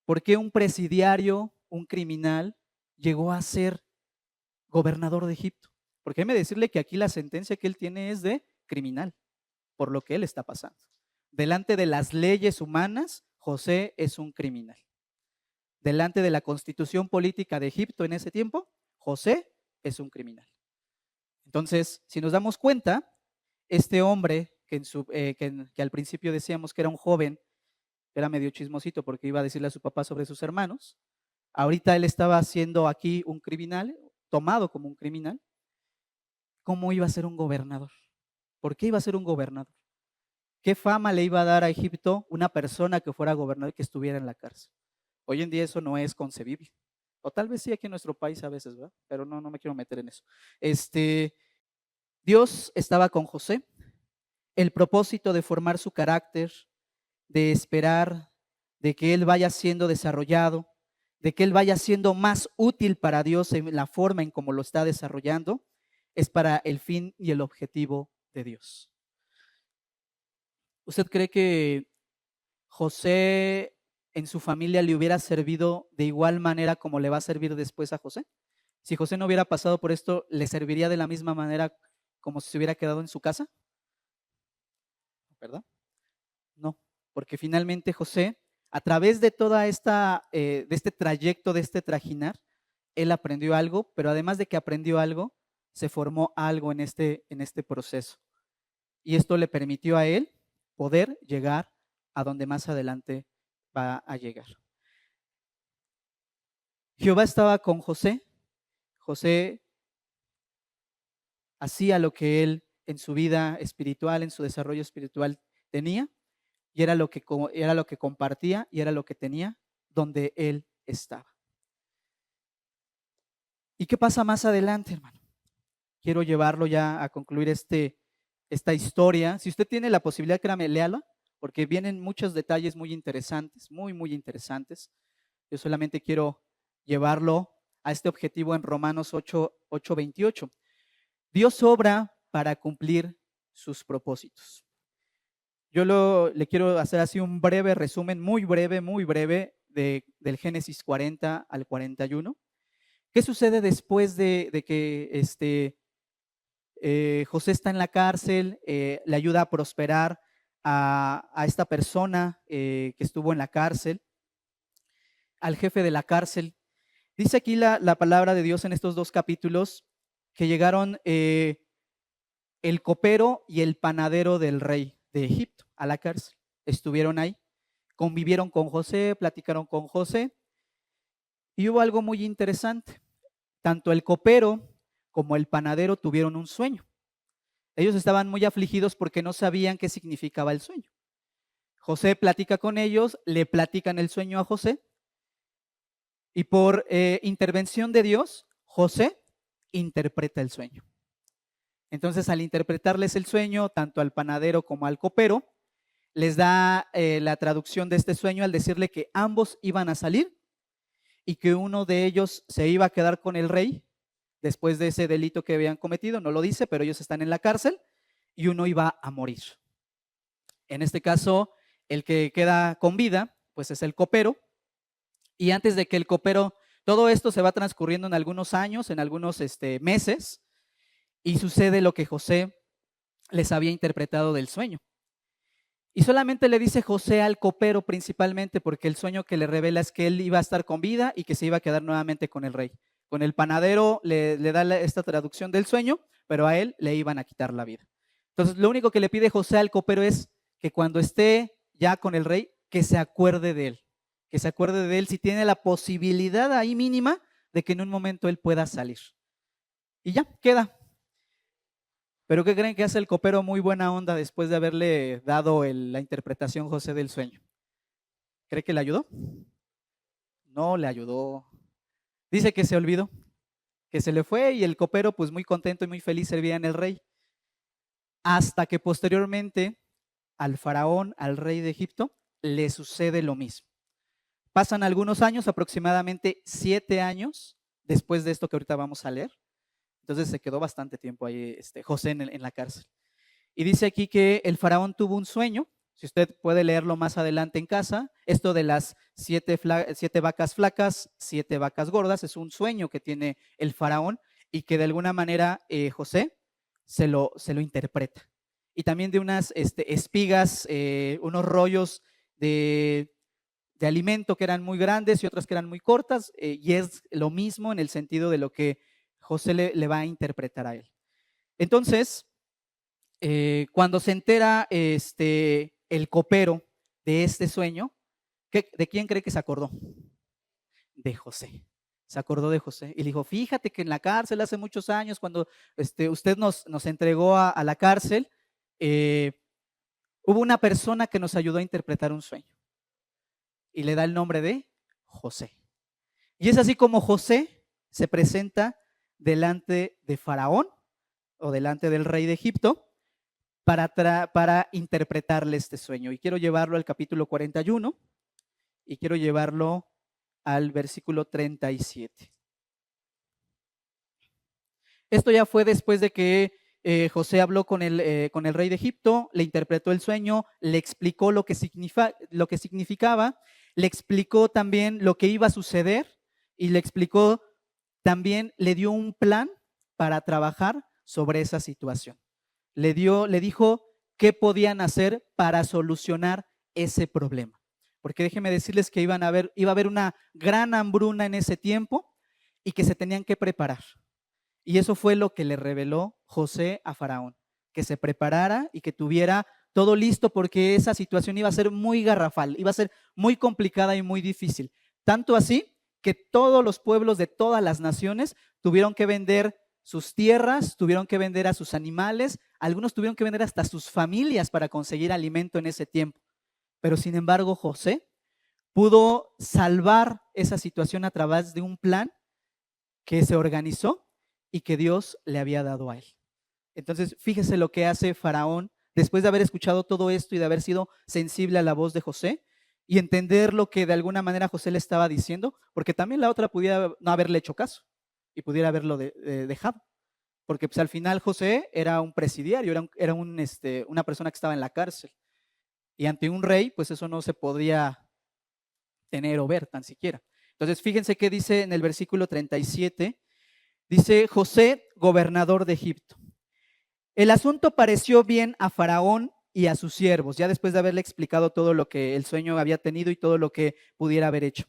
¿por qué un presidiario, un criminal, llegó a ser gobernador de Egipto? Porque déjeme decirle que aquí la sentencia que él tiene es de criminal. por lo que él está pasando. Delante de las leyes humanas, José es un criminal. Delante de la constitución política de Egipto en ese tiempo, José es un criminal. Entonces, si nos damos cuenta, este hombre que al principio decíamos que era un joven, era medio chismosito porque iba a decirle a su papá sobre sus hermanos, ahorita él estaba siendo aquí un criminal, tomado como un criminal. ¿Cómo iba a ser un gobernador? ¿Por qué iba a ser un gobernador? ¿Qué fama le iba a dar a Egipto una persona que fuera gobernador y que estuviera en la cárcel? Hoy en día eso no es concebible. O tal vez sí aquí en nuestro país a veces, ¿verdad? Pero no me quiero meter en eso. Dios estaba con José. El propósito de formar su carácter, de esperar, de que él vaya siendo desarrollado, de que él vaya siendo más útil para Dios en la forma en cómo lo está desarrollando, es para el fin y el objetivo de Dios. ¿Usted cree que José en su familia le hubiera servido de igual manera como le va a servir después a José? Si José no hubiera pasado por esto, ¿le serviría de la misma manera como si se hubiera quedado en su casa? ¿Verdad? No, porque finalmente José, a través de toda de este trayecto, de este trajinar, él aprendió algo, pero además de que aprendió algo, se formó algo en este proceso. Y esto le permitió a él poder llegar a donde más adelante va a llegar. Jehová estaba con José. José hacía lo que él en su vida espiritual, en su desarrollo espiritual tenía, y era lo que compartía y era lo que tenía donde él estaba. ¿Y qué pasa más adelante, hermano? Quiero llevarlo ya a concluir esta historia. Si usted tiene la posibilidad, créame, léala, porque vienen muchos detalles muy interesantes, muy, muy interesantes. Yo solamente quiero llevarlo a este objetivo en Romanos 8:28. Dios obra para cumplir sus propósitos. Yo le quiero hacer así un breve resumen, muy breve, del Génesis 40 al 41. ¿Qué sucede después de que José está en la cárcel, le ayuda a prosperar a esta persona que estuvo en la cárcel, al jefe de la cárcel? Dice aquí la palabra de Dios en estos 2 capítulos que llegaron el copero y el panadero del rey de Egipto a la cárcel. Estuvieron ahí, convivieron con José, platicaron con José y hubo algo muy interesante. Tanto el copero como el panadero tuvieron un sueño. Ellos estaban muy afligidos porque no sabían qué significaba el sueño. José platica con ellos, le platican el sueño a José y por intervención de Dios, José interpreta el sueño. Entonces, al interpretarles el sueño, tanto al panadero como al copero, les da la traducción de este sueño al decirle que ambos iban a salir y que uno de ellos se iba a quedar con el rey después de ese delito que habían cometido. No lo dice, pero ellos están en la cárcel y uno iba a morir. En este caso, el que queda con vida, pues es el copero. Y antes de que el copero, todo esto se va transcurriendo en algunos años, en algunos meses, y sucede lo que José les había interpretado del sueño. Y solamente le dice José al copero principalmente porque el sueño que le revela es que él iba a estar con vida y que se iba a quedar nuevamente con el rey. Con el panadero le da esta traducción del sueño, pero a él le iban a quitar la vida. Entonces, lo único que le pide José al copero es que cuando esté ya con el rey, que se acuerde de él. Que se acuerde de él si tiene la posibilidad ahí mínima de que en un momento él pueda salir. Y ya, queda. ¿Pero qué creen que hace el copero? Muy buena onda después de haberle dado la interpretación José del sueño. ¿Cree que le ayudó? No le ayudó. Dice que se olvidó, que se le fue y el copero pues muy contento y muy feliz servía en el rey. Hasta que posteriormente al faraón, al rey de Egipto, le sucede lo mismo. Pasan algunos años, aproximadamente 7 años después de esto que ahorita vamos a leer. Entonces se quedó bastante tiempo ahí José en la cárcel. Y dice aquí que el faraón tuvo un sueño, si usted puede leerlo más adelante en casa, esto de las 7 vacas flacas, 7 vacas gordas, es un sueño que tiene el faraón y que de alguna manera José se lo interpreta. y también de unas espigas, unos rollos de alimento que eran muy grandes y otras que eran muy cortas, y es lo mismo en el sentido de lo que José le va a interpretar a él. Entonces, cuando se entera el copero de este sueño, ¿de quién cree que se acordó? De José. Se acordó de José y le dijo, fíjate que en la cárcel hace muchos años, cuando usted nos entregó a la cárcel, hubo una persona que nos ayudó a interpretar un sueño. Y le da el nombre de José. Y es así como José se presenta delante de Faraón o delante del rey de Egipto para interpretarle este sueño. Y quiero llevarlo al capítulo 41 y quiero llevarlo al versículo 37. Esto ya fue después de que José habló con el rey de Egipto, le interpretó el sueño, le explicó lo que significaba, le explicó también lo que iba a suceder y le explicó también, le dio un plan para trabajar sobre esa situación. Le dijo qué podían hacer para solucionar ese problema. Porque déjenme decirles que iba a haber una gran hambruna en ese tiempo y que se tenían que preparar. Y eso fue lo que le reveló José a Faraón, que se preparara y que tuviera todo listo porque esa situación iba a ser muy garrafal, iba a ser muy complicada y muy difícil. Tanto así que todos los pueblos de todas las naciones tuvieron que vender sus tierras, tuvieron que vender a sus animales, algunos tuvieron que vender hasta sus familias para conseguir alimento en ese tiempo. Pero sin embargo, José pudo salvar esa situación a través de un plan que se organizó y que Dios le había dado a él. Entonces, fíjese lo que hace Faraón después de haber escuchado todo esto y de haber sido sensible a la voz de José y entender lo que de alguna manera José le estaba diciendo, porque también la otra pudiera no haberle hecho caso y pudiera haberlo dejado. Porque pues, al final José era un presidiario, era una persona que estaba en la cárcel. Y ante un rey, pues eso no se podía tener o ver tan siquiera. Entonces, fíjense qué dice en el versículo 37. Dice, José, gobernador de Egipto. El asunto pareció bien a Faraón y a sus siervos, ya después de haberle explicado todo lo que el sueño había tenido y todo lo que pudiera haber hecho.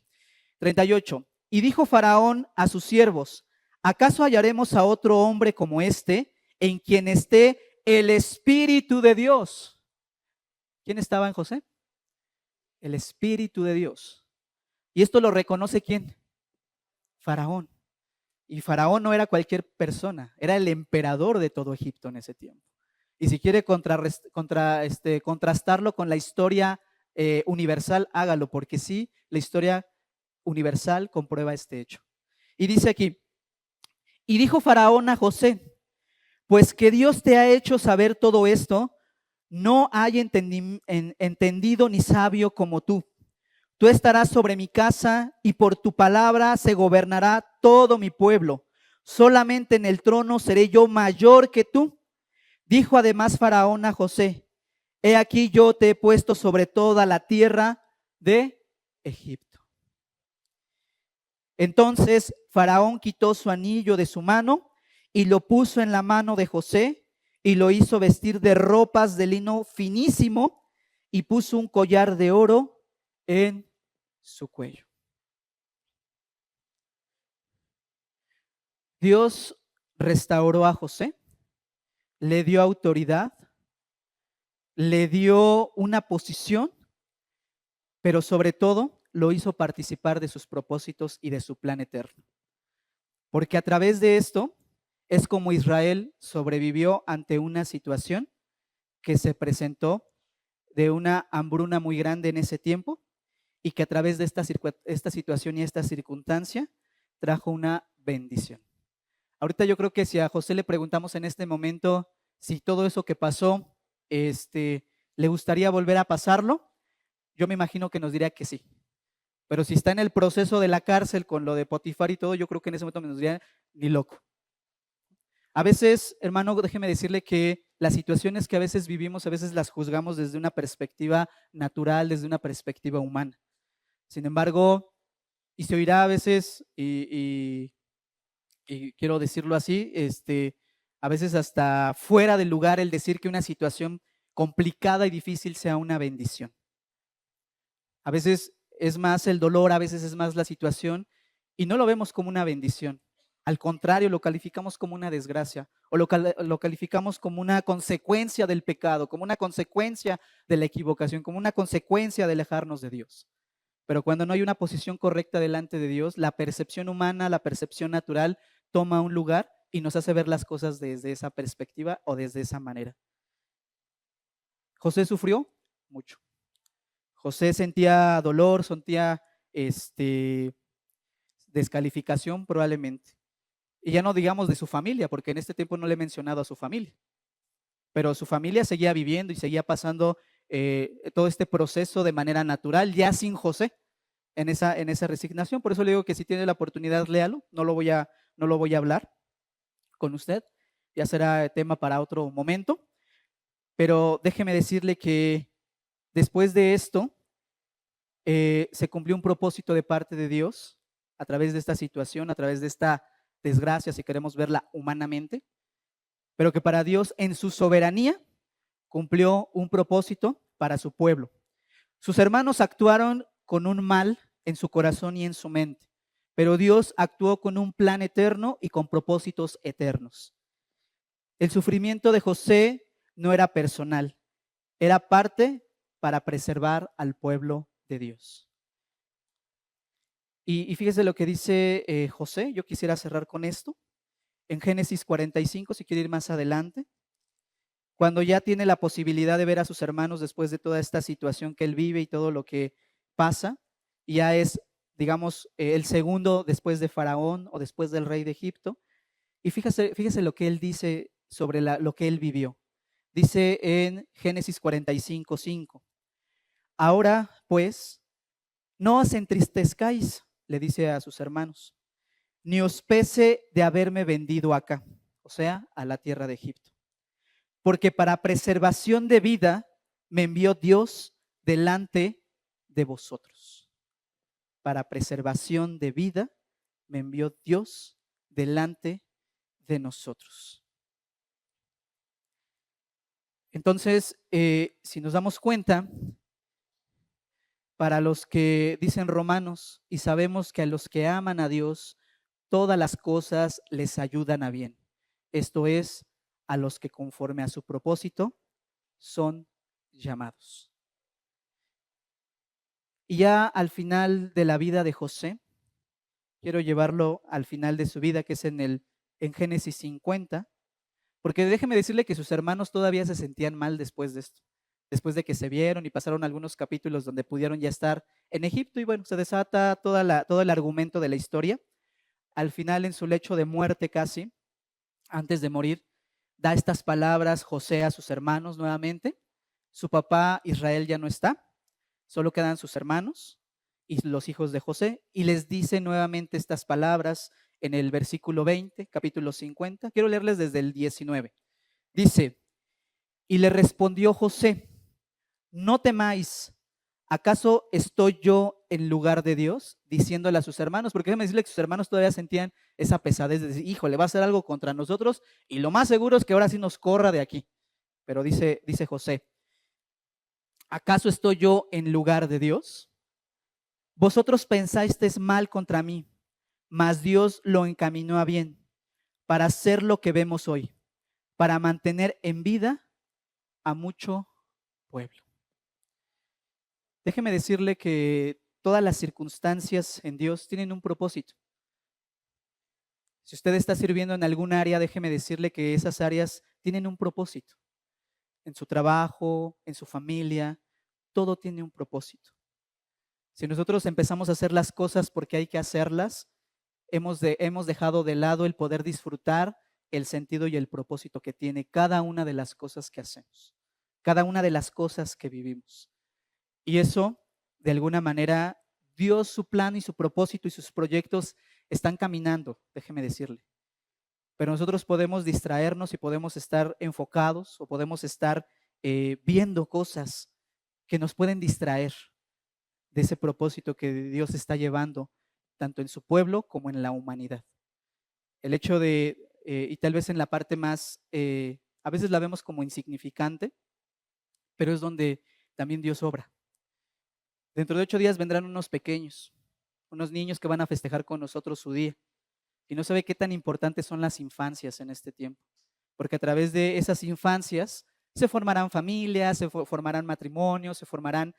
38. Y dijo Faraón a sus siervos, ¿acaso hallaremos a otro hombre como este, en quien esté el Espíritu de Dios? ¿Quién estaba en José? El Espíritu de Dios. ¿Y esto lo reconoce quién? Faraón. Y Faraón no era cualquier persona, era el emperador de todo Egipto en ese tiempo. Y si quiere contrastarlo con la historia universal, hágalo, porque sí, la historia universal comprueba este hecho. Y dice aquí, y dijo Faraón a José, pues que Dios te ha hecho saber todo esto, no hay entendido ni sabio como tú. Tú estarás sobre mi casa y por tu palabra se gobernará todo mi pueblo. Solamente en el trono seré yo mayor que tú. Dijo además Faraón a José, he aquí yo te he puesto sobre toda la tierra de Egipto. Entonces Faraón quitó su anillo de su mano y lo puso en la mano de José y lo hizo vestir de ropas de lino finísimo y puso un collar de oro en su cuello. Dios restauró a José, le dio autoridad, le dio una posición, pero sobre todo lo hizo participar de sus propósitos y de su plan eterno. Porque a través de esto es como Israel sobrevivió ante una situación que se presentó de una hambruna muy grande en ese tiempo y que a través de esta situación y esta circunstancia trajo una bendición. Ahorita yo creo que si a José le preguntamos en este momento si todo eso que pasó, le gustaría volver a pasarlo, yo me imagino que nos diría que sí. Pero si está en el proceso de la cárcel con lo de Potifar y todo, yo creo que en ese momento nos diría ni loco. A veces, hermano, déjeme decirle que las situaciones que a veces vivimos, a veces las juzgamos desde una perspectiva natural, desde una perspectiva humana. Sin embargo, y se oirá a veces, y quiero decirlo así, A veces hasta fuera del lugar el decir que una situación complicada y difícil sea una bendición. A veces es más el dolor, a veces es más la situación y no lo vemos como una bendición. Al contrario, lo calificamos como una desgracia o lo calificamos como una consecuencia del pecado, como una consecuencia de la equivocación, como una consecuencia de alejarnos de Dios. Pero cuando no hay una posición correcta delante de Dios, la percepción humana, la percepción natural toma un lugar y nos hace ver las cosas desde esa perspectiva o desde esa manera. José sufrió mucho. José sentía dolor, sentía descalificación probablemente. Y ya no digamos de su familia, porque en este tiempo no le he mencionado a su familia. Pero su familia seguía viviendo y seguía pasando todo este proceso de manera natural, ya sin José en esa resignación. Por eso le digo que si tiene la oportunidad, léalo. No lo voy a hablar con usted. Ya será tema para otro momento. Pero déjeme decirle que después de esto, se cumplió un propósito de parte de Dios a través de esta situación, a través de esta desgracia, si queremos verla humanamente, pero que para Dios en su soberanía cumplió un propósito para su pueblo. Sus hermanos actuaron con un mal en su corazón y en su mente, pero Dios actuó con un plan eterno y con propósitos eternos. El sufrimiento de José no era personal, era parte para preservar al pueblo de Dios. Y fíjese lo que dice José. Yo quisiera cerrar con esto. En Génesis 45, si quiere ir más adelante, cuando ya tiene la posibilidad de ver a sus hermanos después de toda esta situación que él vive y todo lo que pasa, y ya es, digamos, el segundo después de Faraón o después del rey de Egipto. Y fíjese lo que él dice sobre lo que él vivió. Dice en Génesis 45, 5. Ahora, pues, no os entristezcáis, le dice a sus hermanos, ni os pese de haberme vendido acá, o sea, a la tierra de Egipto. Porque para preservación de vida me envió Dios delante de vosotros. Para preservación de vida me envió Dios delante de nosotros. Entonces, si nos damos cuenta, para los que dicen Romanos, y sabemos que a los que aman a Dios, todas las cosas les ayudan a bien. Esto es, a los que conforme a su propósito son llamados. Y ya al final de la vida de José, quiero llevarlo al final de su vida, que es en Génesis 50, porque déjeme decirle que sus hermanos todavía se sentían mal después de esto, después de que se vieron y pasaron algunos capítulos donde pudieron ya estar en Egipto y bueno, se desata todo el argumento de la historia. Al final, en su lecho de muerte casi, antes de morir, da estas palabras José a sus hermanos nuevamente. Su papá Israel ya no está, solo quedan sus hermanos y los hijos de José, y les dice nuevamente estas palabras en el versículo 20, capítulo 50. Quiero leerles desde el 19. Dice, y le respondió José, no temáis, ¿acaso estoy yo en lugar de Dios? Diciéndole a sus hermanos, porque déjame decirle que sus hermanos todavía sentían esa pesadez de decir, híjole, va a hacer algo contra nosotros y lo más seguro es que ahora sí nos corra de aquí. Pero dice José, ¿acaso estoy yo en lugar de Dios? Vosotros pensasteis mal contra mí, mas Dios lo encaminó a bien para hacer lo que vemos hoy, para mantener en vida a mucho pueblo. Déjeme decirle que todas las circunstancias en Dios tienen un propósito. Si usted está sirviendo en algún área, déjeme decirle que esas áreas tienen un propósito. En su trabajo, en su familia, todo tiene un propósito. Si nosotros empezamos a hacer las cosas porque hay que hacerlas, hemos dejado de lado el poder disfrutar el sentido y el propósito que tiene cada una de las cosas que hacemos, cada una de las cosas que vivimos. Y eso, de alguna manera, Dios, su plan y su propósito y sus proyectos están caminando, déjeme decirle. Pero nosotros podemos distraernos y podemos estar enfocados o podemos estar viendo cosas que nos pueden distraer de ese propósito que Dios está llevando tanto en su pueblo como en la humanidad. El hecho de y tal vez en la parte más, a veces la vemos como insignificante, pero es donde también Dios obra. Dentro de 8 días vendrán unos pequeños, unos niños que van a festejar con nosotros su día. Y no sabe qué tan importantes son las infancias en este tiempo, porque a través de esas infancias se formarán familias, se formarán matrimonios, se formarán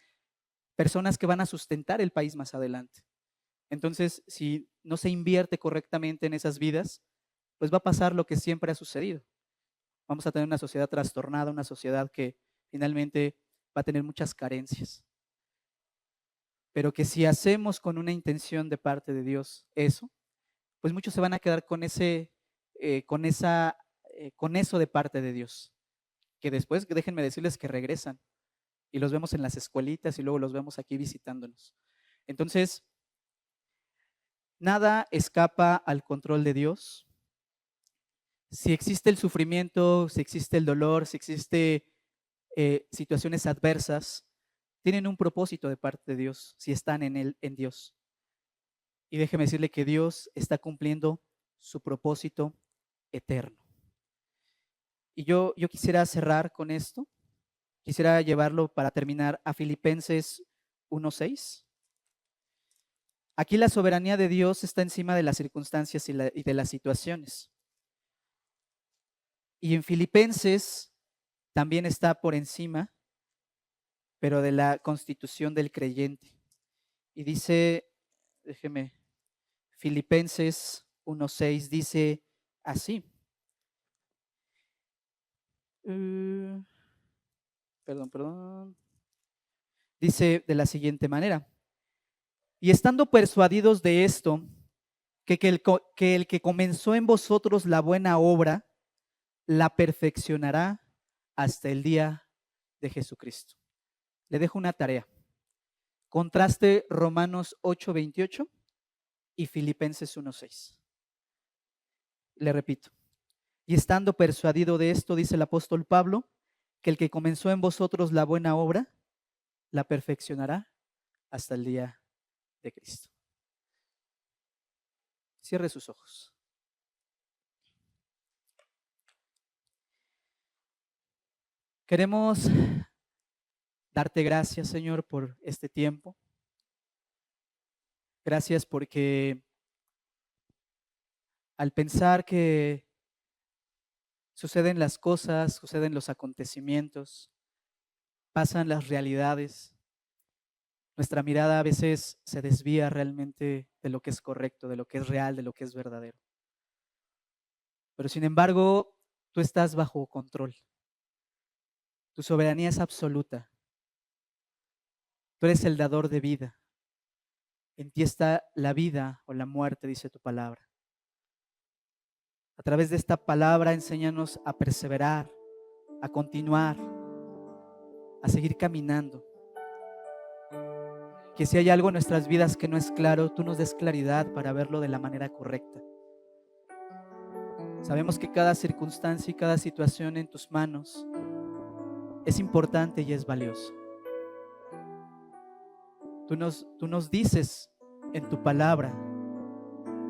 personas que van a sustentar el país más adelante. Entonces, si no se invierte correctamente en esas vidas, pues va a pasar lo que siempre ha sucedido. Vamos a tener una sociedad trastornada, una sociedad que finalmente va a tener muchas carencias. Pero que si hacemos con una intención de parte de Dios eso, pues muchos se van a quedar con con eso de parte de Dios. Que después, déjenme decirles que regresan y los vemos en las escuelitas y luego los vemos aquí visitándonos. Entonces, nada escapa al control de Dios. Si existe el sufrimiento, si existe el dolor, si existe situaciones adversas, tienen un propósito de parte de Dios, si están en Dios. Y déjeme decirle que Dios está cumpliendo su propósito eterno. Y yo quisiera cerrar con esto. Quisiera llevarlo para terminar a Filipenses 1:6. Aquí la soberanía de Dios está encima de las circunstancias y de las situaciones. Y en Filipenses también está por encima, pero de la constitución del creyente. Y dice, déjeme, Filipenses 1:6 dice así. Perdón. Dice de la siguiente manera. Y estando persuadidos de esto, que el que comenzó en vosotros la buena obra, la perfeccionará hasta el día de Jesucristo. Le dejo una tarea. Contraste Romanos 8:28 y Filipenses 1:6. Le repito. Y estando persuadido de esto, dice el apóstol Pablo, que el que comenzó en vosotros la buena obra, la perfeccionará hasta el día de Cristo. Cierre sus ojos. Queremos darte gracias, Señor, por este tiempo. Gracias porque al pensar que suceden las cosas, suceden los acontecimientos, pasan las realidades, nuestra mirada a veces se desvía realmente de lo que es correcto, de lo que es real, de lo que es verdadero. Pero sin embargo, tú estás bajo control. Tu soberanía es absoluta. Tú eres el dador de vida. En ti está la vida o la muerte, dice tu palabra. A través de esta palabra, enséñanos a perseverar, a continuar, a seguir caminando. Que si hay algo en nuestras vidas que no es claro, tú nos des claridad para verlo de la manera correcta. Sabemos que cada circunstancia y cada situación en tus manos es importante y es valioso. Tú nos dices en tu palabra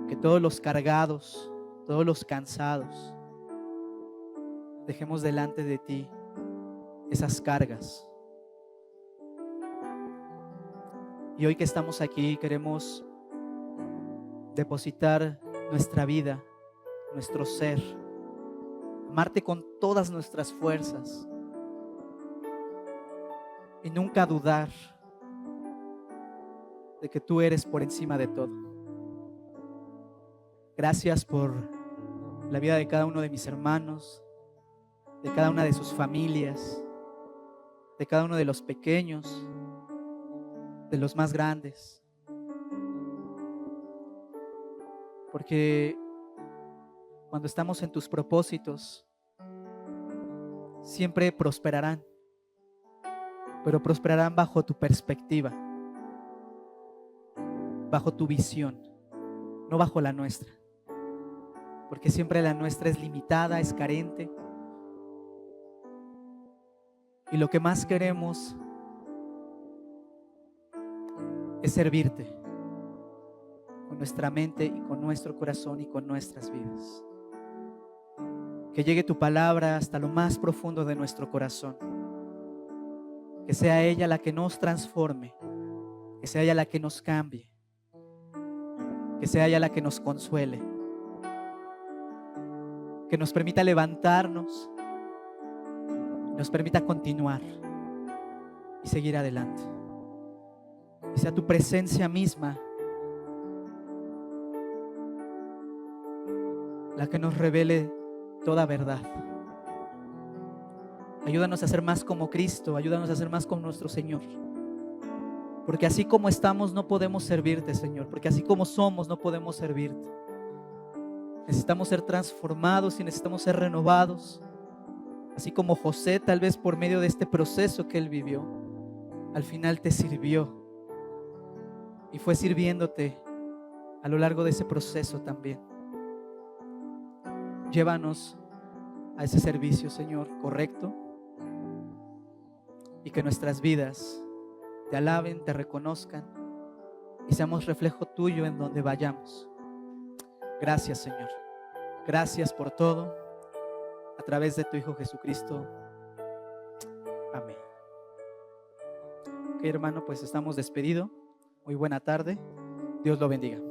que todos los cargados, todos los cansados, dejemos delante de ti esas cargas. Y hoy que estamos aquí queremos depositar nuestra vida, nuestro ser, amarte con todas nuestras fuerzas y nunca dudar de que tú eres por encima de todo. Gracias por la vida de cada uno de mis hermanos, de cada una de sus familias, de cada uno de los pequeños, de los más grandes. Porque cuando estamos en tus propósitos, siempre prosperarán, pero prosperarán bajo tu perspectiva, bajo tu visión, no bajo la nuestra. Porque siempre la nuestra es limitada, es carente. Y lo que más queremos es servirte con nuestra mente y con nuestro corazón y con nuestras vidas. Que llegue tu palabra hasta lo más profundo de nuestro corazón. Que sea ella la que nos transforme. Que sea ella la que nos cambie. Que sea ella la que nos consuele. Que nos permita levantarnos. Nos permita continuar y seguir adelante. Que sea tu presencia misma la que nos revele toda verdad. Ayúdanos a ser más como Cristo, ayúdanos a ser más como nuestro Señor. Porque así como estamos no podemos servirte, Señor, porque así como somos no podemos servirte. Necesitamos ser transformados y necesitamos ser renovados. Así como José, tal vez por medio de este proceso que él vivió, al final te sirvió y fue sirviéndote a lo largo de ese proceso también. Llévanos a ese servicio, Señor, correcto, y que nuestras vidas te alaben, te reconozcan y seamos reflejo tuyo en donde vayamos. Gracias, Señor. Gracias por todo. A través de tu Hijo Jesucristo. Amén. Ok, hermano, pues estamos despedidos. Muy buena tarde. Dios lo bendiga.